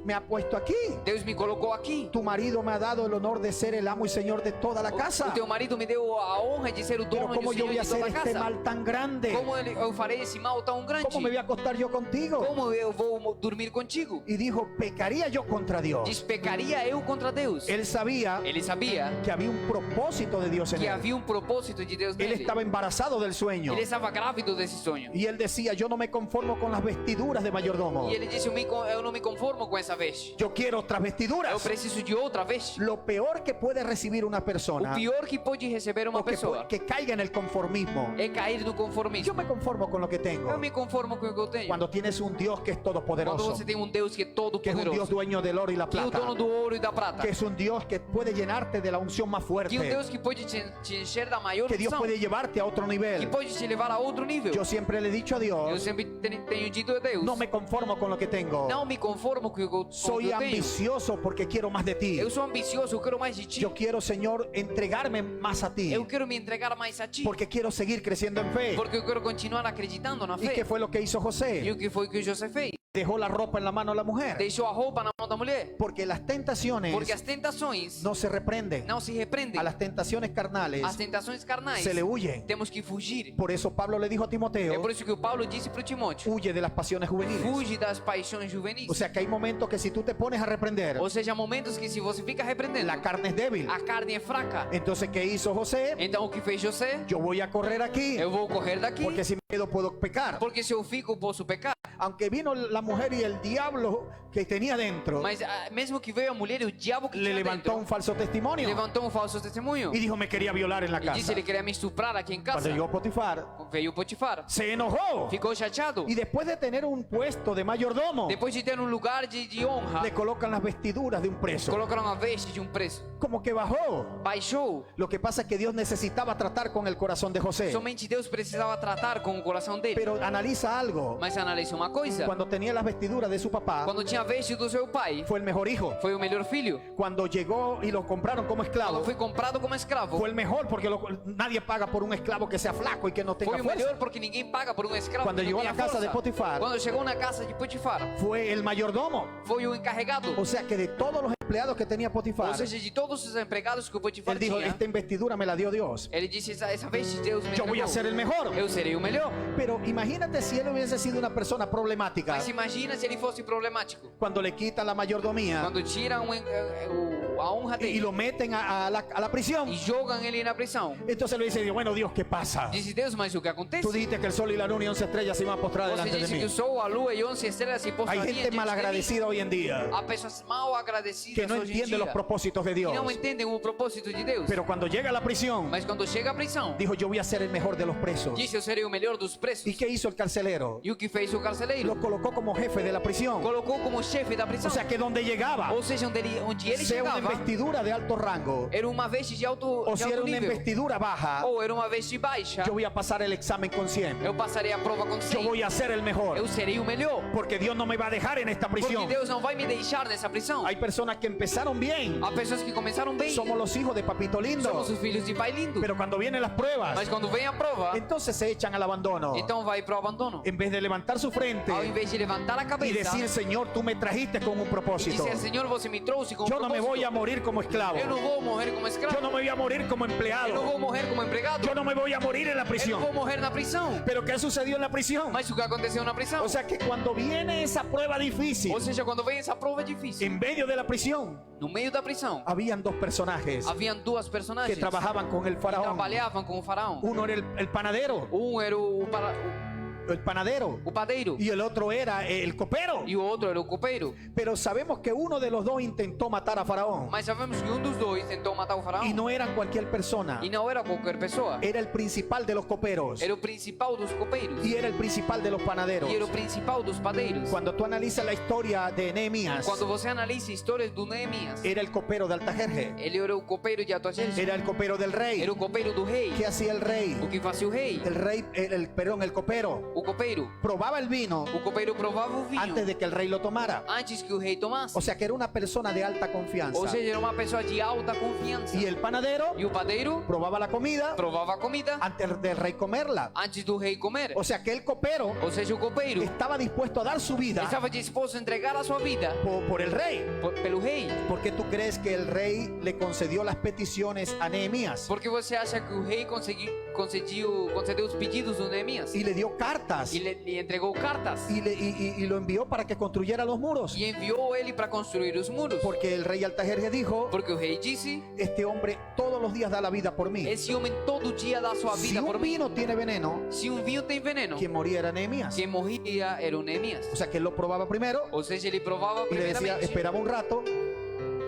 me ha puesto aquí. Deus me colocou aqui. Tu marido me ha dado el honor de ser el amo y señor de toda la O casa. teu marido me deu a honra de ser o Pero dono e o ¿cómo yo senhor voy a de toda hacer a este casa. mal tan grande? Como eu farei esse mal tão grande? ¿Cómo me voy a acostar yo contigo? Como eu vou dormir contigo? Y dijo, pecaría yo contra Dios. Despecaria eu contra Deus. Él sabía Ele sabia que había un propósito de Dios en que él. havia um propósito de Deus Él nele. estaba embarazado del sueño. Ele estava grávido desse sonho. Y él decía, yo no me conformo con las vestiduras de mayordomo. E ele disse, eu não me conformo com essa veste. Yo quiero otras Eu vestiduras. preciso de outra veste. Lo peor que puede recibir una O persona pior que pode receber uma o que, pessoa que caiga en el conformismo. é cair no Yo conformismo. me conformo con lo que tengo. Eu me conformo com o que eu tenho. Cuando tienes un Dios que es Quando todopoderoso, você tem um Deus que é todo que es un Dios poderoso, dueño del oro y la que é o plata, dono do ouro e da prata, que es un Dios que puede llenarte de la unción más que fuerte, é um Deus que pode te encher da maior que Dios unção, puede llevarte a otro que nivel. pode te levar a outro nível. Yo siempre le he dicho a Eu Dios, sempre tenho dito a Deus, no me conformo con lo que tengo. não me conformo com o que eu Soy tenho. ambicioso porque quiero más de ti. Eu sou ambicioso, eu quero mais de ti. Yo quiero, Señor, entregarme más a ti, Eu quero me entregar mais a ti, porque quiero seguir creciendo en fe. porque eu quero continuar acreditando na ¿Y qué fé. fue lo que hizo E José? o que foi que José fez? dejó la ropa en la mano a la mujer? deixou a roupa na mão da mulher? Porque las tentaciones Porque as tentações no se reprenden. não se repreendem. A las tentaciones carnales As tentações carnais se le huye. temos que fugir. Por eso Pablo le dijo a É Timoteo, por isso que o Paulo disse para o Timóteo: huye de las pasiones juveniles. fuge das paixões juvenis. O sea que hay momentos que si tú te pones a reprender, Ou seja, momentos que se você fica repreendendo, la carne es débil. a carne é fraca. Entonces, ¿qué hizo José? Então o que fez José? Yo voy a correr aquí, Eu vou correr daqui, porque si me quedo puedo pecar. porque se eu fico posso pecar. Aunque vino la mujer y el diablo que tenía dentro Mas mesmo que veio a mulher e o diabo que le tinha levantó dentro, un falso testimonio levantou um falso testemunho y dijo, me quería violar en la e disse casa. ele queria me estuprar aqui em casa. Cuando llegó Potifar, Veio Potifar, se enojó. ficou chateado. Y después de tener un puesto de mayordomo, Depois de ter um lugar de honra, le colocan las vestiduras de un preso. colocaram a veste de um preso. Como que bajó. Baixou. Lo que pasa es que Dios necesitaba tratar con el corazón de José. Somente Deus precisava tratar com o coração dele. Pero analiza algo. Mas analisa uma coisa: Cuando tenía las vestiduras de su papá, quando tinha a veste do seu pai, fue el mejor hijo. foi o melhor filho. Cuando llegó y lo compraron como Quando esclavo, foi comprado como escravo, fue el mejor porque nadie paga por un esclavo que sea flaco y que no tenga foi o fuerza. melhor porque ninguém paga por um escravo Quando que chegou não na tenha casa de força. Potifar, Quando chegou na casa de Potifar, Fue el mayordomo. foi o encarregado. O sea que de todos los empleados que tenía Ou Potifar, seja, de todos os empregados que o Potifar él dijo, tinha, esta investidura me la dio Dios. ele disse: essa veste Deus me Yo voy a entregou. ser el mejor. Eu serei o melhor. Pero imagínate si él hubiese sido una persona problemática. Mas imagina se ele fosse problemático. Cuando le quitan la mayordomía Quando tiram a honra y dele lo meten a la prisión. e jogam ele na prisão. Entonces le dice, bueno, Dios, ¿qué pasa? Diz Deus: mas o que acontece? Tú dijiste que el sol y la luna y 11 estrellas se iban a postrar Você delante de disse que mí. o sol, a lua e 11 estrelas se Hay postrariam gente diante de mim. malagradecida hoy en día Há pessoas mal agradecidas que no hoje em entiende los dia propósitos de que Dios. não entendem o propósito de Deus. Pero cuando llega a la prisión, Mas quando chega a prisão, dijo, yo voy a ser el mejor de los presos. disse: eu serei o melhor dos presos. ¿Y qué hizo el carcelero? E o que fez o carcereiro? Lo colocó como jefe de la prisión. Colocou como chefe da prisão. O sea que donde llegaba, Ou seja, onde ele sea una chegava, investidura de alto rango era uma veste de alto, o de si alto era una nível. investidura baja, Ou era uma veste baixa. yo voy a pasar el examen con 100. Eu passarei a prova com Yo 100. voy a ser el mejor. Eu serei o melhor. Porque Dios no me va a dejar en esta Porque prisión. Deus não vai me deixar nessa prisão. Hay personas que empezaron bien. Há pessoas que começaram bem. Somos los hijos de Papito Lindo. Somos os filhos de pai lindo. Pero cuando vienen las pruebas, Mas quando vem a prova, entonces se echan al abandono. então vai pro abandono. En vez de levantar su frente Ao invés de levantar a y cabeça decir, Señor, tú me trajiste con un e propósito. dizer: Senhor, você me trouxe com Yo no me propósito. voy a morir como esclavo. Eu não vou morrer como escravo. Yo no me voy a morir como Eu não empleado. vou morrer como empregado. Yo no me voy a morir en la Eu não prisión. vou morrer na prisão. Pero ¿qué sucedió en la prisión? Mas o que aconteceu na prisão? O sea que cuando viene esa prueba difícil, Ou seja, quando vem essa prova difícil, en medio de la prisión, no meio da prisão, habían dos personajes haviam duas que personagens trabajaban con el que faraón. trabalhavam com o faraó. Uno era el panadero, Era el padeiro, e y el otro era el copero. o outro era o copeiro. Pero sabemos que uno de los dos intentó matar a Faraón. Mas sabemos que dos dois tentou matar o faraó. Y no era cualquier persona, E não era qualquer pessoa. era el principal de los coperos Era o principal dos copeiros. y era el principal de los panaderos. E era o principal dos padeiros. Cuando tú analizas la historia de Nehemías, Quando você analisa histórias do Neemias, era el copero de Altajerje, ele era o copeiro de Atuaxerxes. era el copero del rey. Era o copeiro do rei. ¿Qué hacía el rey? O que fazia o rei? El copero O copeiro. probaba el vino O copeiro provava o vinho antes de que el rey lo tomara. antes que o rei tomasse. O sea que era una persona de alta confianza. Ou seja, era uma pessoa de alta confiança. Y el panadero E o padeiro probaba la comida provava a comida antes del rei comerla. antes do rei comer. O sea que el copero Ou seja, o copeiro estaba dispuesto a dar su vida estava disposto a entregar a sua vida por el rey. pelo rei. ¿Por qué tú crees que el rei le concedió las peticiones a Nehemías Porque você acha que o rei concedeu os pedidos do Neemias? y le dio cartas E lhe entregou cartas. y lo envió para que construyera los muros? E enviou ele para construir os muros. Porque el rey Altajerje dijo, Porque o rei disse: este hombre todos los días da la vida por mí. esse homem todo dia dá sua Si vida por un mim. vino tiene veneno, Se vinho tem veneno, quien moría era Nehemías. quem morria era o Neemias. O sea que él lo probaba primero Ou seja, ele provava y le decía, primeiramente, esperaba un rato,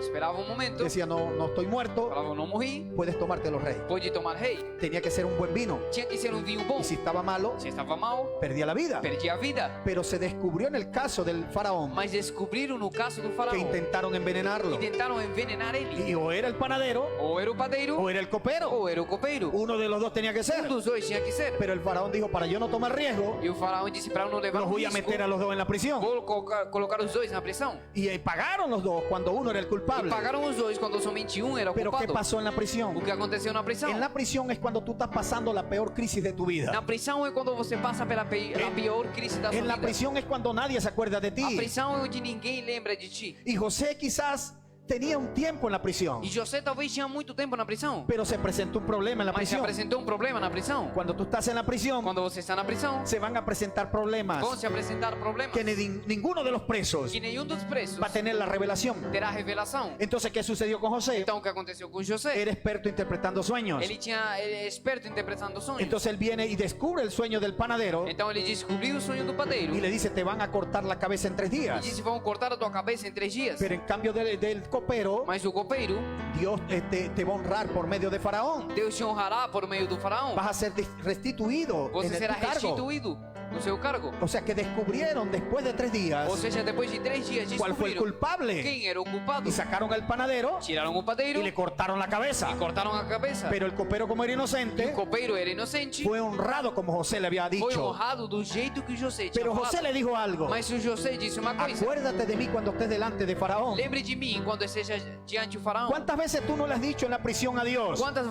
esperava um momento, decía, no estoy muerto, falava: não morri, puedes tomártelo, rey. pode tomar rei. Tenía que ser un buen vino. Tinha que ser um vinho bom. Y si estaba malo, Se estava mal, perdía la vida. perdia a vida. Pero se descubrió en el caso del faraón Mas descobriram no caso do que faraó intentaron envenenarlo. e tentaram envenenar ele. Y o era el panadero Ou era o padeiro, o era el copero. ou era o copeiro. Uno de los dos tenía que ser. Dos dois tinha que ser. Pero el faraón dijo, para yo no tomar riesgo, E o faraó disse: para eu não levar los voy a risco, meter a los dos en la prisión. vou colocar os dois na prisão. Y pagaron los dos cuando uno era el culpable. culpable. pagaram os dois quando somente um era Pero ¿qué culpado. pasó en la O prisión? que aconteceu na prisão? En la prisión es cuando tú estás pasando la peor crisis de tu vida. Na prisão é quando você passa pela a pior crise da sua En la vida. prisión es cuando nadie se acuerda de A ti. prisão é onde ninguém lembra de ti. Y José quizás tenía un tiempo en la prisión, E José talvez tinha muito tempo na prisão. pero se presentó un problema en la Mas se prisión. apresentou um problema na prisão. Cuando tú estás en la prisión, Quando você está na prisão, se van a presentar problemas vão se apresentar problemas. que ninguno de los presos Que nenhum dos presos va a tener la revelación. terá revelação. Entonces, ¿qué sucedió con José? Então o que aconteceu com José? Era experto interpretando sueños. Ele é experto interpretando sonhos. Entonces él viene y descubre el sueño del panadero Então ele descobriu o sonho do padeiro y le dice, te van a cortar la cabeza en 3 e días. disse: vão cortar a tua cabeça em 3 dias. Pero en cambio del copero, Mas o copeiro, Dios te va a honrar por medio de Faraón. Deus te honrará por meio do faraó. Vas a ser restituido Você en será tu cargo. restituído no seu cargo. O sea que descubrieron después de 3 días Ou seja, depois de 3 dias cuál fue el descobriram culpable. quem era o culpado. Y sacaron al panadero Tiraram o padeiro y le cortaron la cabeza. e cortaram a cabeça. Pero el copero, como era E o inocente, copeiro era inocente, fue honrado como José le había foi dicho. honrado do jeito que José tinha Pero José falado. le dijo algo. Mas o José disse uma coisa: Acuérdate de mí cuando estés delante de Faraón. lembre de mim quando esteja diante do faraó. ¿Cuántas veces tú no le has dicho en la prisión a Dios? Quantas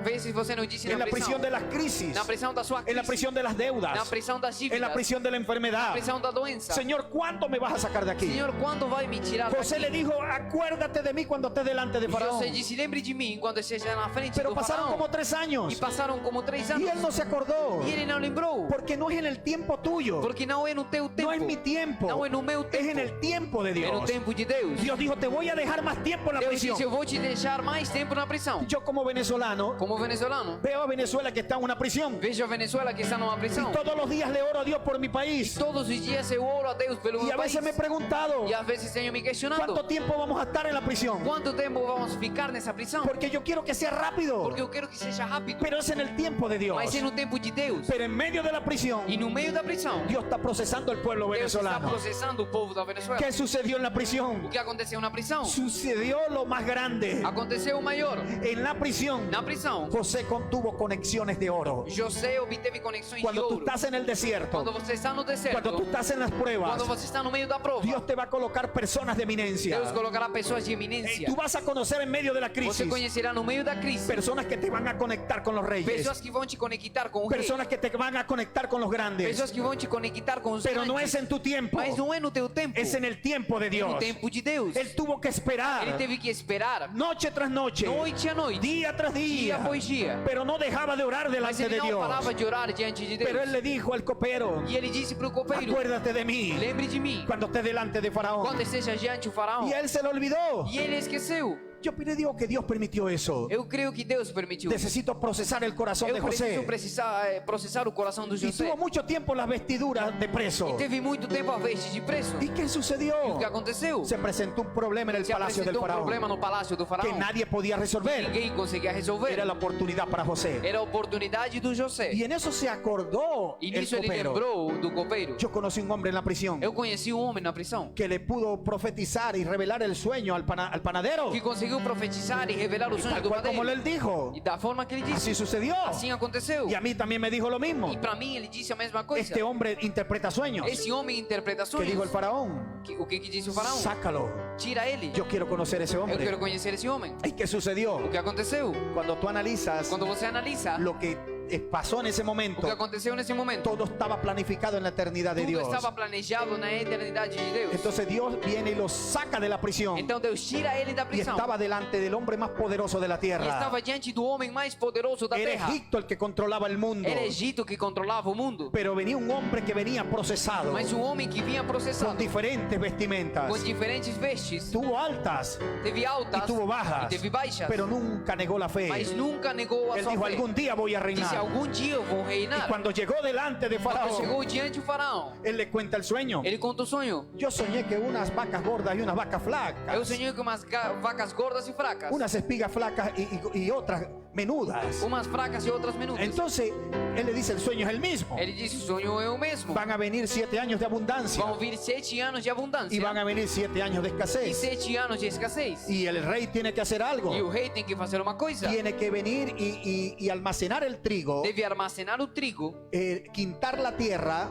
vezes você não disse En na la prisión prisão? de las crisis, Na prisão da sua en la crise, prisión de las na deudas, prisão das en la dívidas, prisión de la na enfermedad. prisão da doença. Señor, ¿cuándo me vas a sacar de aquí? Senhor, quando vai me tirar José le daqui? dijo, acuérdate de mí cuando estés delante de E Faraón. José disse: lembre de mim quando esteja na frente Pero do pasaron faraó. como 3 E años passaram como 3 anos. y él no se acordó. E ele não lembrou. Porque no es en el tiempo tuyo, Porque não é no teu tempo. no es mi tiempo, Não é no meu es tempo. en el tiempo de É no Dios. tempo de Deus. Dios dijo, te voy a dejar más tiempo en la Deus prisión. disse: eu vou te deixar mais tempo na prisão. Yo como venezolano Como venezuelano, veo a Venezuela que está en una prisión vejo a Venezuela que está numa prisão. y todos los días le oro a Dios por mi E país. todos os dias eu oro a Deus pelo Y meu a país. veces me he preguntado, E às vezes tenho me questionado: ¿cuánto tiempo vamos a estar en la prisión? quanto tempo vamos ficar nessa prisão? Porque yo quiero que sea rápido, Porque eu quero que seja rápido. pero es en el tiempo de Dios. Mas é no tempo de Deus. Pero en medio de la prisión, E no meio da prisão, Dios está procesando el pueblo Deus está venezolano. processando o povo da Venezuela. ¿Qué sucedió en la O prisión? que aconteceu na prisão? Sucedió lo más grande. Aconteceu o maior. En la prisión, Na prisão, José tuvo conexiones de oro. José obteve conexões de Cuando tú ouro. estás en el desierto, Quando você está no cuando deserto, tú estás en las pruebas, quando você está no meio da prova, Dios te va a colocar personas de eminencia. Deus colocará pessoas de eminência. Tú vas a conocer en medio de la Você crisis conhecerá no meio da crise personas que te van a conectar con los reyes, pessoas que vão te conectar com o rei, personas que te van a conectar con los grandes. pessoas que vão te conectar com os Pero no grandes. es en tu tiempo, Mas não é no teu tempo, es en el tiempo de é no Dios. tempo de Deus. Él tuvo que Ele esperar teve que esperar noche tras noche, noite a noite, día tras dia día, após dia. pero no dejaba de orar Mas delante ele de não Dios. parava de orar diante de Deus. Pero él le dijo al copero, E ele disse para o copeiro: acuérdate de mí lembre de mim cuando estés delante de Faraón. quando esteja diante o faraó. Y él se lo olvidó. E ele esqueceu. Yo pide Dios que Dios permitió eso. Eu creio que Deus permitiu. Necesito procesar el corazón de Eu preciso José. processar o coração do Y José. tuvo mucho tiempo las vestiduras de preso. E teve muito tempo a veste de preso. ¿Y qué sucedió? E o que aconteceu? Se presentó un problema en el Se palacio del apresentou um faraón problema no palácio do que faraó. nadie podía resolver. Ninguém conseguia resolver. Era la oportunidad para José. Era a oportunidade do José. Y en eso se acordó E el nisso ele copero. lembrou do copeiro. Yo conocí un hombre en la prisión Eu conheci um homem na prisão que le pudo profetizar y revelar el sueño al panadero. que conseguiu profetizar e revelar o sonho Tal do cual como padeiro. él dijo. E da forma que ele disse. Así sucedió. Assim aconteceu. Y a mí también me dijo lo mismo. E para mim ele disse a mesma coisa. Este hombre interpreta sueños. Esse homem interpreta ¿Qué dijo el sonhos. faraón? O que disse o faraó? Sácalo. Tira ele. Yo quiero conocer ese Eu quero hombre. conhecer esse homem. ¿Y qué sucedió? O que aconteceu? Cuando tú analizas Quando você analisa lo que pasó en ese o momento, que aconteceu nesse momento, todo estaba planificado en la eternidad de tudo Dios. estava planejado na eternidade de Deus. Entonces Dios viene y lo saca de la prisión Então Deus tira ele da y prisão. estaba delante del hombre más poderoso de la E tierra. estava diante do homem mais poderoso da Era terra. Egipto el que controlaba el mundo. Era Egito que controlava o mundo. Pero venía un hombre que venía procesado Mas um homem que vinha con processado diferentes vestimentas. com diferentes vestes. Tuvo altas Teve altas y tuvo bajas, e teve baixas. pero nunca negó la fe. Mas nunca negou a Él sua dijo, fé. algún día voy a Disse: reinar. algum dia eu vou Y reinar. cuando llegó delante de Quando Faraón, chegou diante do faraó, él le cuenta el sueño. ele conta o sonho. Yo soñé que unas vacas gordas y unas vacas Eu flacas, sonhei com umas vacas gordas e fracas. unas espigas flacas y otras menudas. Umas fracas e outras menudas. Entonces, él le dice, el sueño es el mismo. Ele disse: o sonho é o mesmo. Van a venir 7 años de abundancia Vão vir 7 anos de abundância y van a venir 7 años de e escasez. 7 anos de escassez. Y el rey tiene que hacer algo. E o rei tem que fazer uma coisa. Tiene que venir y almacenar el trigo, Deve armazenar o trigo, quintar la tierra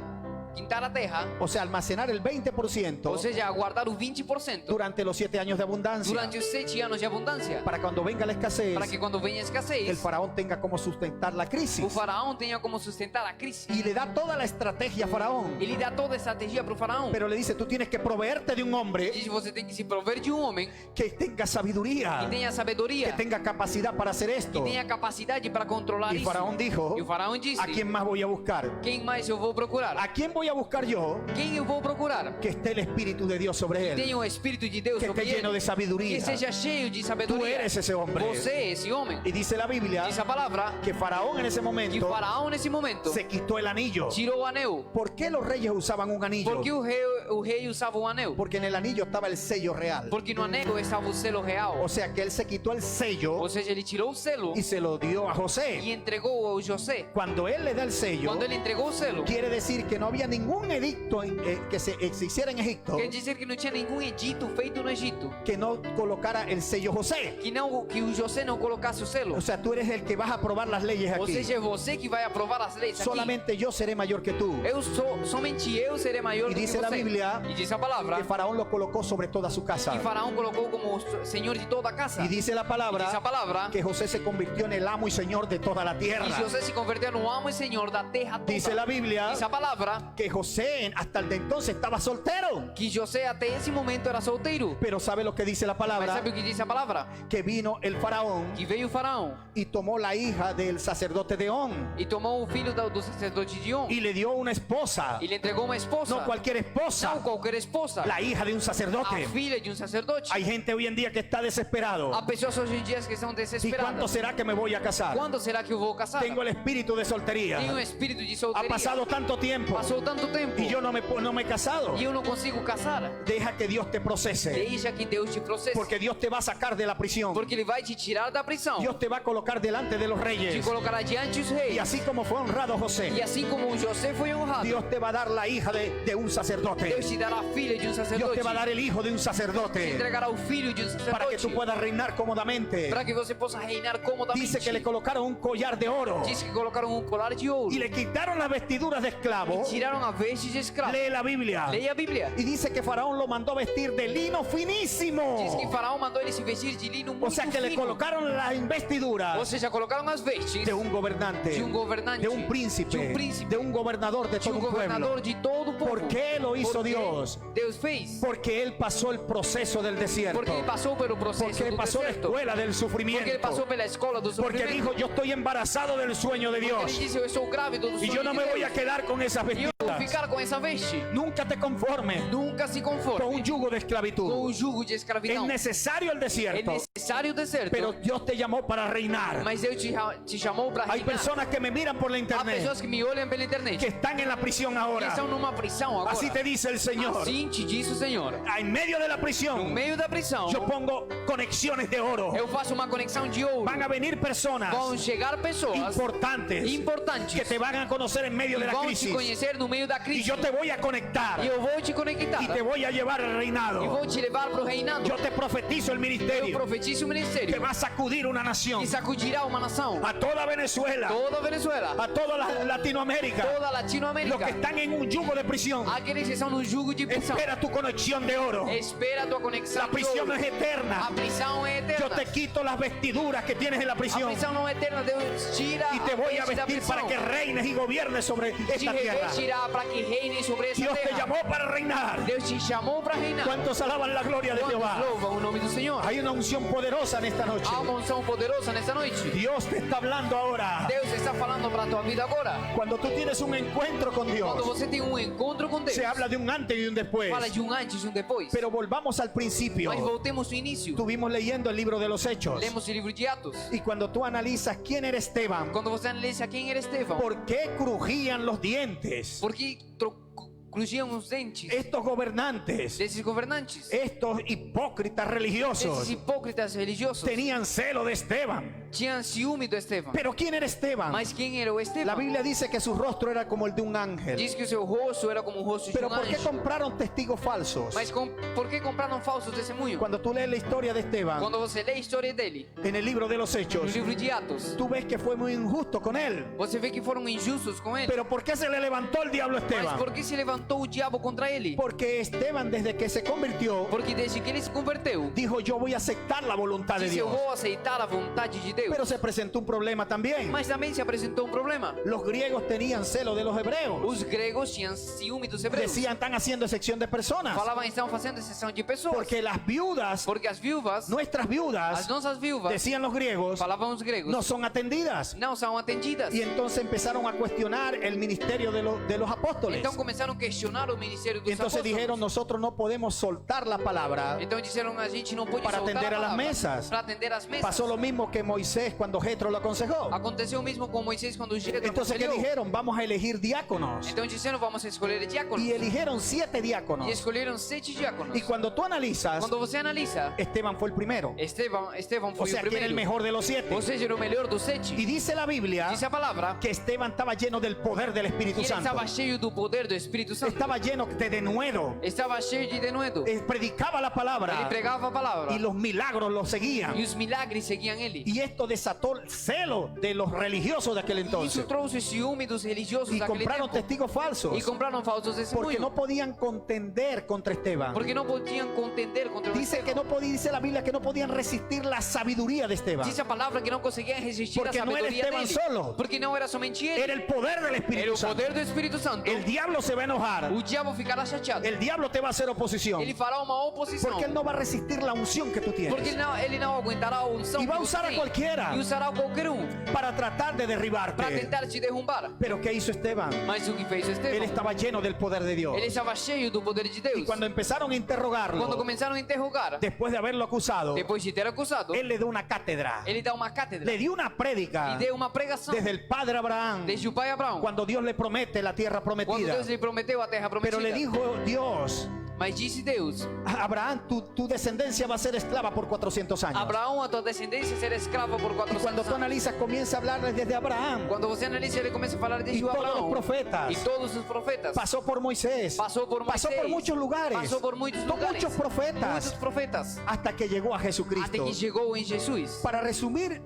quintar a terra, o sea, almacenar el 20% ou seja, guardar o 20% durante los 7 años de abundancia, durante os 7 anos de abundância, para cuando venga la escasez, para que quando venha a el escassez, faraón tenga como sustentar la o crisis. faraó tenha como sustentar a crise. Y le da toda la estrategia a Faraón, Ele dá toda a estratégia para o faraó. pero le dice, tú tienes que proveerte de un hombre Diz: você tem que se prover de homem que tenga sabiduría, que tenha sabedoria, que tenga capacidad para hacer que esto. tenha capacidade para controlar Y isso. Faraón dijo, E o faraó disse: ¿a quién más voy a buscar? quem mais eu vou procurar? ¿A quién voy a buscar yo? Quem eu vou procurar? Que esté el Espíritu de Dios sobre él, Tenha o Espírito de Deus que sobre esté lleno ele, de sabiduría. que seja cheio de Tú sabedoria. eres ese hombre. Você é esse homem. Y dice la Biblia Diz a palavra que Faraón en ese que momento faraó nesse momento se quitó el anillo. tirou o anel. ¿Por qué los reyes usaban un anillo? Por que o rei usava o anel? Porque en el anillo estaba el sello real. Porque no anel estava o selo real. O sea que él se quitó el sello Ou seja, ele tirou o selo y se lo dio a e José. entregou ao José. Cuando él le da el sello, Quando ele entregou o selo, quiere decir que no había ningún edicto que se hiciera en Egipto quer dizer que não tinha nenhum edito feito no Egito que no colocara el sello José. que o José não colocasse o selo. O sea, tú eres el que vas a aprobar las leyes Ou aquí. seja, é você que vai aprovar as leis aqui. Solamente yo seré mayor que tú. Somente eu serei maior Y do que dice la você. Biblia E diz a palavra que Faraón lo colocó sobre toda su que casa. Faraó colocou como senhor de toda a casa. Y dice la E diz a palabra palavra que José se convirtió en el amo y señor de toda la que tierra. José se converteu no amo e senhor da terra toda. Dice la Biblia Diz a palavra que José hasta el de entonces estaba soltero. que José até esse momento era solteiro. Pero ¿sabe lo que dice la Mas palabra? sabe o que diz a palavra? Que vino el faraón Que veio o faraó y tomó la hija del sacerdote de On e tomou o filho do sacerdote de On y le dio una esposa. e lhe entregou uma esposa. No cualquier Não esposa, qualquer esposa. la hija de un A sacerdote. filha de um sacerdote. Hay gente hoy en día que está desesperado. Há pessoas hoje em dia que estão ¿Y cuánto desesperadas. será que me voy a casar? Quando será que eu vou casar? Tengo el espíritu de soltería. Tenho um espírito de Ha solteria. pasado tanto tiempo Passou tanto tempo y yo no me he casado. e eu não consigo casar. Deja que Dios te procese, Deixa que Deus te processe. porque Dios te va a sacar de la prisión. Porque Ele vai te tirar da prisão. Dios te va a colocar delante de los Te reyes. colocará diante dos Y reis. así como fue honrado E José, assim como o José foi honrado, Dios te va a dar la hija de un sacerdote. Deus te dará a filha de um Dios sacerdote. te va a dar el hijo de un Te sacerdote entregará o filho de um para que sacerdote. tú puedas reinar cómodamente. Para que você possa reinar comodamente. Dice que le colocaron un collar de oro Diz que colocaram um colar de ouro. y le quitaron las vestiduras de esclavo. E tiraram a veste de escravo. Lee la Biblia. Leia a Bíblia. Y dice que Faraón lo mandó vestir de lino finísimo. Diz que Faraó mandou ele se vestir de lino muito O sea que le fino. colocaron las Ou investiduras seja, colocaram as vestes de un gobernante, de um governante, de un príncipe, de um príncipe, de un gobernador de de todo um un pueblo. governador de todo o povo. ¿Por qué lo hizo Porque Dios? Deus fez. Porque él pasó el proceso del desierto. Porque ele passou pelo processo Porque él do pasó la deserto. escuela del Porque ele sufrimiento. passou pela escola do Porque sofrimento. dijo, yo estoy embarazado del sueño de Ele Dios. disse, eu sou grávido do Y sonho yo no de me Deus. voy a quedar con esas E eu vou vestiduras. ficar com essa veste. Nunca te conformes Nunca se con conforme un yugo de com esclavitud. o jugo de Es escravidão. necesario el É desierto, necessário o deserto. pero Dios te llamó para reinar. Mas Deus te chamou para Hay reinar. personas que me miran por la Há internet pessoas que me olham pela internet. que están en la prisión Que ahora. estão numa prisão agora. Así te dice el Señor. Assim te disse o Senhor. En medio de la No prisión, meio da prisão, yo pongo conexiones de oro. eu faço uma conexão de ouro. Van a venir personas Vão chegar pessoas importantes que te van a conocer en medio de que la vão te crisis. conhecer no meio da Y crise. yo te voy a conectar E eu vou te conectar. y te voy a llevar al E reinado. vou te levar para o reinado. Yo te profetizo el Eu ministerio profetizo o que ministério va a sacudir una nación, que sacudirá uma nação. a toda Venezuela, Toda a Venezuela, a toda Latinoamérica, toda a los Latinoamérica. que están en un yugo de prisión. Aqueles que estão no jugo de prisão. Espera tu conexión de oro. Espera a tua conexão La de prisión ouro. es eterna. A prisão é Yo eterna. te quito las vestiduras que tienes en la A prisión prisão não é eterna. Deus tira y te voy a veste da vestir prisão. para que reines y gobiernes sobre Te esta tierra. revestirá para que reine sobre essa Dios te terra. llamó para reinar. Deus te chamou para reinar. ¿Cuántos alaban la gloria de Quantos Jehová? louvam o nome do Senhor? Hay una unción poderosa en esta noche. Há uma unção poderosa nesta noite. Dios te está hablando ahora. Deus está falando para a tua vida agora. Cuando tú tienes un encuentro con Quando Dios, você tem encontro com Deus, se habla de un antes y de un después. fala de antes e depois. Pero volvamos al principio. Mas voltemos ao início. Estuvimos leyendo el libro de los Hechos. Lemos o livro de Atos. Y cuando tú analizas quién era Esteban, Quando você analisa quem era Estevão, por qué crujían los dientes porque crujiam os dentes estos gobernantes, desses governantes, estos hipócritas esses religiosos, hipócritas religiosos, tenían celo de Esteban. tinha ciúme do Estevão. Pero ¿quién era Esteban? Mas quem era o La Estevão? Biblia dice que su rostro era como el de un ángel. Diz que o seu rosto era como o rosto de Pero um ¿por qué anjo. compraron testigos falsos? Mas por que compraram falsos testemunhos? Cuando tú lees la historia de Esteban Quando você lê a história dele en el libro de los no Hechos, livro de Atos, tú ves que fue muy injusto con él. você vê que foram injustos com ele. Pero ¿por qué se le levantó el diablo a Mas Esteban? por que se levantou o diabo contra ele? Porque Esteban, desde que se convirtió, Porque desde que ele se converteu, dijo: yo voy a aceptar la voluntad de disse: eu Dios. vou aceitar a vontade de Deus. Pero se presentó un problema también. Mas também se apresentou um problema. Los griegos tenían celo de los hebreos. Os gregos tinham ciúme dos hebreus. Decían: están haciendo excepción de personas. Falavam, estão fazendo exceção de pessoas. Porque las viudas, Porque as viúvas, nuestras as viudas, nossas viúvas, decían los griegos, falavam os gregos, no son atendidas. não são atendidas. Y entonces empezaron a cuestionar el ministerio de los apóstoles. Então começaram a questionar o ministério Y dos entonces apóstolos. dijeron: nosotros no podemos soltar la palabra. Então disseram, a gente não pode Para soltar atender a a las palavra mesas. para atender as mesas. Pasó lo mismo que Moisés cuando Jetro lo aconsejó. Aconteceu o mesmo com Moisés quando Jetro Entonces, ¿qué aconselhou. dijeron? Vamos a elegir diáconos. Então disseram, vamos escolher diáconos. Y eligieron 7 E diáconos. escolheram 7 diáconos. Y cuando tú analizas, Quando você analisa, Esteban fue el primero. Estevão O foi sea, o que era el primeiro. mejor de los 7. Ou seja, era o melhor dos 7. Y dice la Biblia Dice a palavra que Esteban estaba lleno del poder del que Espíritu ele Santo. estava cheio do poder do Espírito Santo. Estaba lleno de denuedo. Estava cheio de denuedo. Predicaba la Ele palabra pregava a palavra. y los milagros lo E seguían. os milagres seguiam ele. Y esto desató el celo de los religiosos de aquel E isso entonces. trouxe ciúme dos religiosos Y daquele compraron tempo. testigos falsos E compraram falsos porque testemunhos. no podían contender contra Esteban. Porque não podiam contender contra o Dice que Estevão. no podía, dice la Biblia que no podían resistir la sabiduría de Esteban. Dice a palavra que não conseguiam resistir Porque a não era sabedoria Estevão dele. solo. Porque não era somente ele. Era el poder del Era Espíritu o Santo. poder do Espírito Santo. El diablo se va a enojar. O diabo ficará chateado. El diablo te va a hacer oposición. Ele fará uma oposição. Porque él no va a resistir la unción que tú Porque tienes ele não aguentará a unção y va a que você usar a tem. cualquiera E usará a qualquer para tratar de para derribarte. tentar te derrubar. Pero ¿qué hizo Esteban? Mas o que fez Él Estevão? estaba lleno del poder de Dios. Ele estava cheio do poder de Deus. Y cuando empezaron a Quando interrogarlo, começaram a interrogar, después de haberlo acusado, depois de ter acusado, él le dio una cátedra. ele dá uma cátedra Le dio una prédica e deu uma pregação desde el padre Abraham, desde o pai Abraão. cuando Dios le promete la tierra Quando prometida. Deus lhe prometeu a terra Pero prometida. le dijo Dios: Mas disse Deus: Abraham, tu descendencia va a ser esclava por 400 años. Abraão, a tua descendência será escrava por Y 400 cuando tú anos. analizas, comienza a hablarles desde Abraham. Quando você analisa, ele começa a falar Y desde o todos Abraão. los profetas. E todos os profetas. Pasó por Moisés. Passou por Pasó Moisés. por muchos lugares. Passou por muitos lugares. Muchos profetas. Muitos profetas. Hasta que llegó a Até Jesucristo. que chegou em Jesus. Para resumir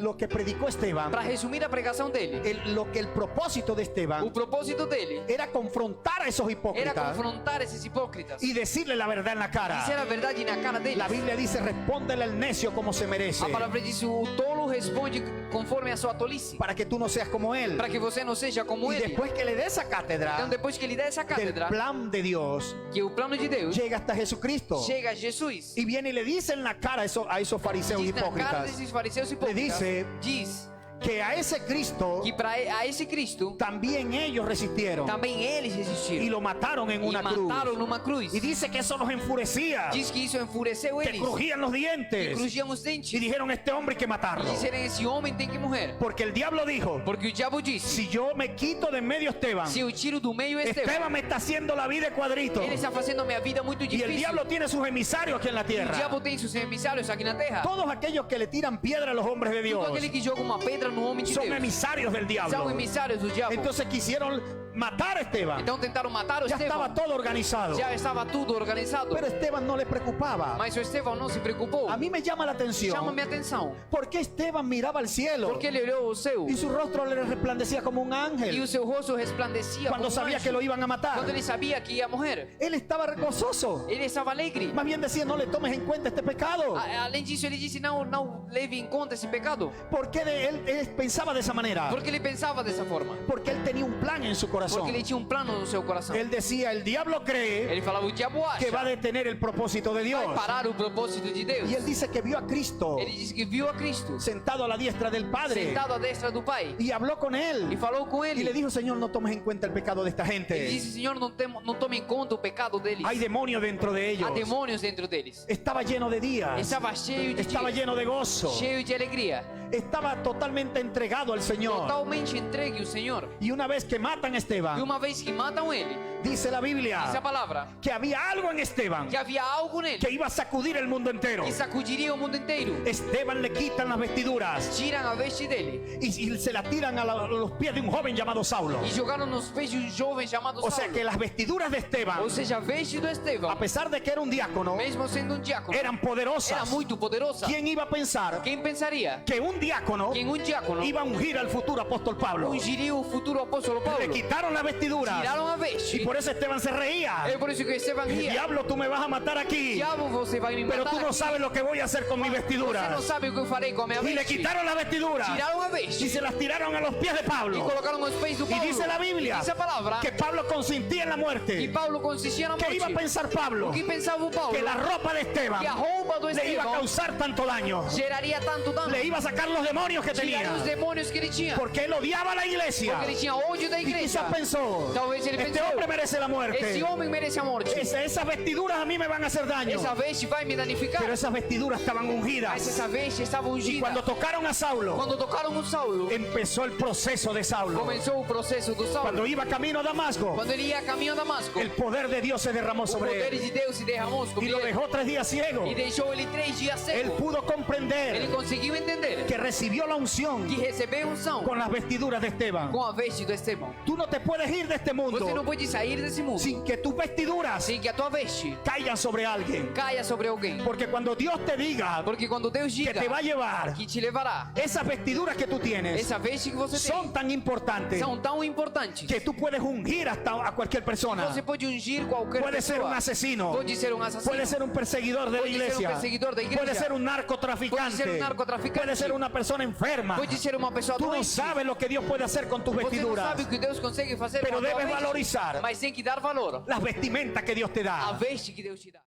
lo que predicó Esteban, Para resumir a pregação dele, el propósito de o Esteban propósito dele era confrontar a esos era hipócritas confrontar esses hipócritas. y decirle la verdad en la Dizer cara. a verdade na cara deles. La Biblia dice: respóndele al necio como se merece, A palavra diz: o tolo responde conforme a sua tolice. para que tú no seas como él. Para que você não seja como Y ele. después que le dé esa Então, cátedra depois que ele dá essa del cátedra, plan de Dios, que o plano de Deus llega hasta Jesucristo chega a Jesus. y viene y le dice en la cara a esos fariseos Diz na cara hipócritas desses fariseus hipócritas, dice diz que a ese Cristo que a esse Cristo también ellos resistieron também eles y resistiram lo mataron en e una cruz. mataram numa cruz. Y dice que eso los enfurecía, Diz que isso enfureceu que eles, crujían los que dientes crujiam os y dentes dijeron: este hombre hay que e matarlo. disseram: esse homem tem que morrer. Porque el diablo dijo: Porque o diabo disse: si yo me quito de en medio a Esteban, se eu tiro do meio Esteban Estevão, me está haciendo la vida de cuadrito. ele está fazendo a minha vida muito Y el difícil. diablo tiene sus emisarios aquí en la O tierra. diabo tem seus emissários aqui na terra. Todos aquellos que le tiran piedra a los hombres de Dios Todo aquele que joga uma pedra no homem de son Deus emisarios del são diablo. emissários do diabo. Entonces quisieron matar a Esteban. Então tentaram matar o Ya estaba Estevão. todo organizado. Já estava tudo organizado. Pero Esteban no le preocupaba. Mas o Estevão não se preocupou. A mí me llama la Chama atención minha atenção. por qué Esteban miraba al cielo Porque ele olhou o céu y su rostro le resplandecía como un e o ángel seu rosto resplandecia cuando como sabía que lo iban a matar. Quando ele sabia que ia morrer. Él estaba gozoso. Ele estava alegre. Más bien decía: no le tomes en cuenta este pecado. Além disso, ele disse: não leve em conta esse pecado. ¿Por qué él pensaba de esa manera? Porque ele pensava dessa forma. Porque él tenía un plan en su corazón. Porque ele tinha plano no seu coração. Él decía: el diablo cree Ele falava: o diabo que va a acha detener el propósito de Dios. vai parar o propósito de Deus. Y él dice que vio a Cristo Ele disse que viu a Cristo sentado a la diestra del Padre sentado à destra do Pai y habló con e él falou com y le ele. dijo: Señor, no tomes en cuenta el pecado de esta Ele gente. disse: Senhor, não tome em conta o pecado deles. Hay demonios dentro de ellos. Há demônios dentro deles. Estaba lleno de días, Estava cheio de estaba dias, lleno de gozo. cheio de alegria. estaba totalmente entregado al Señor. totalmente entregue ao Senhor. Y una vez que matan a E Esteban, uma vez que matam ele, dice la diz a Biblia palavra que había algo en Esteban que havia algo nele que iba a sacudir el mundo entero. que sacudiria o mundo inteiro. Esteban le quitan las vestiduras Tiram a veste dele y se la tiran a los pies de un joven llamado Saulo. e jogaram nos pés de jovem chamado O sea Saulo. que las vestiduras de Esteban, Ou seja, a veste do a Estevão, pesar de que era un diácono, mesmo sendo diácono, eran era poderosas. muito poderosa. ¿Quién iba a pensar Quem pensaria que un diácono que diácono iba a ungir al futuro apóstol Pablo? ungiria o futuro apóstolo Le Paulo? quitaron las vestiduras Tiraram a y veste. por eso Esteban se reía. É por isso que Estevão ria. Diablo, tú me vas a matar aquí, Diabo, você vai me pero matar tú no aqui. sabes lo que voy a hacer con mis Você não vestiduras. sabe o que eu farei com a minha Y le veste. quitaron las vestiduras Tiraram a y veste se las tiraron a los pies de e Pablo. colocaram os pés do Y Paulo. dice la E Biblia diz a palavra que Pablo consentía en la que muerte. Paulo consistia na ¿Qué iba a morte. pensar Pablo? O que pensava o Paulo? Que la ropa de Esteban Que a roupa do le iba a Estevão causar tanto daño. geraria tanto dano. Le iba a sacar los demonios que Tiraria tenía. os demônios que ele tinha. Porque él odiaba a la iglesia. Porque ele tinha ódio da Y igreja. quizás pensó, Talvez ele este pensou, hombre merece la muerte. esse homem merece a morte. Esas vestiduras a mí me van a hacer daño. Essa veste vai me danificar. Pero esas vestiduras estaban Mas ungidas. essa veste estava Y ungida. cuando tocaron a Saulo, Quando tocaram o Saulo, empezó el proceso de Saulo. começou o processo do Saulo. Cuando iba camino a Damasco, Quando ele ia a caminho a Damasco, el poder de Dios se derramó o sobre poder él de Deus se derramou y sobre lo ele dejó 3 días ciego. e deixou ele 3 dias Él seco. pudo Ele comprender conseguiu entender que recibió la unción que recebeu unção con las vestiduras de Esteban. com a veste do Estevão. Tú no te puedes ir de este mundo Você não pode sair desse mundo sin que tus vestiduras sem que a tua veste caigan sobre alguien. caia sobre alguém. Porque cuando Dios te diga Porque quando Deus que diga te va a llevar, que te levará, esas vestiduras que tú tienes essa veste que você son tem tan importantes são tão importantes que tú puedes ungir hasta a cualquier persona. você pode ungir qualquer Puede ser un pessoa. asesino, Pode ser um assassino. puede ser un perseguidor de la Puede ser un iglesia, perseguidor de iglesia. puede ser un narcotraficante, Puede ser un narcotraficante. puede ser una persona enferma. Pode ser uma pessoa Tú no doente. sabes lo que Dios puede hacer con tus Você não vestiduras, sabe o que Deus consegue fazer pero com a tua debes veste, valorizar mas tem que dar valor las vestimentas que Dios te à da. veste que Deus te dá.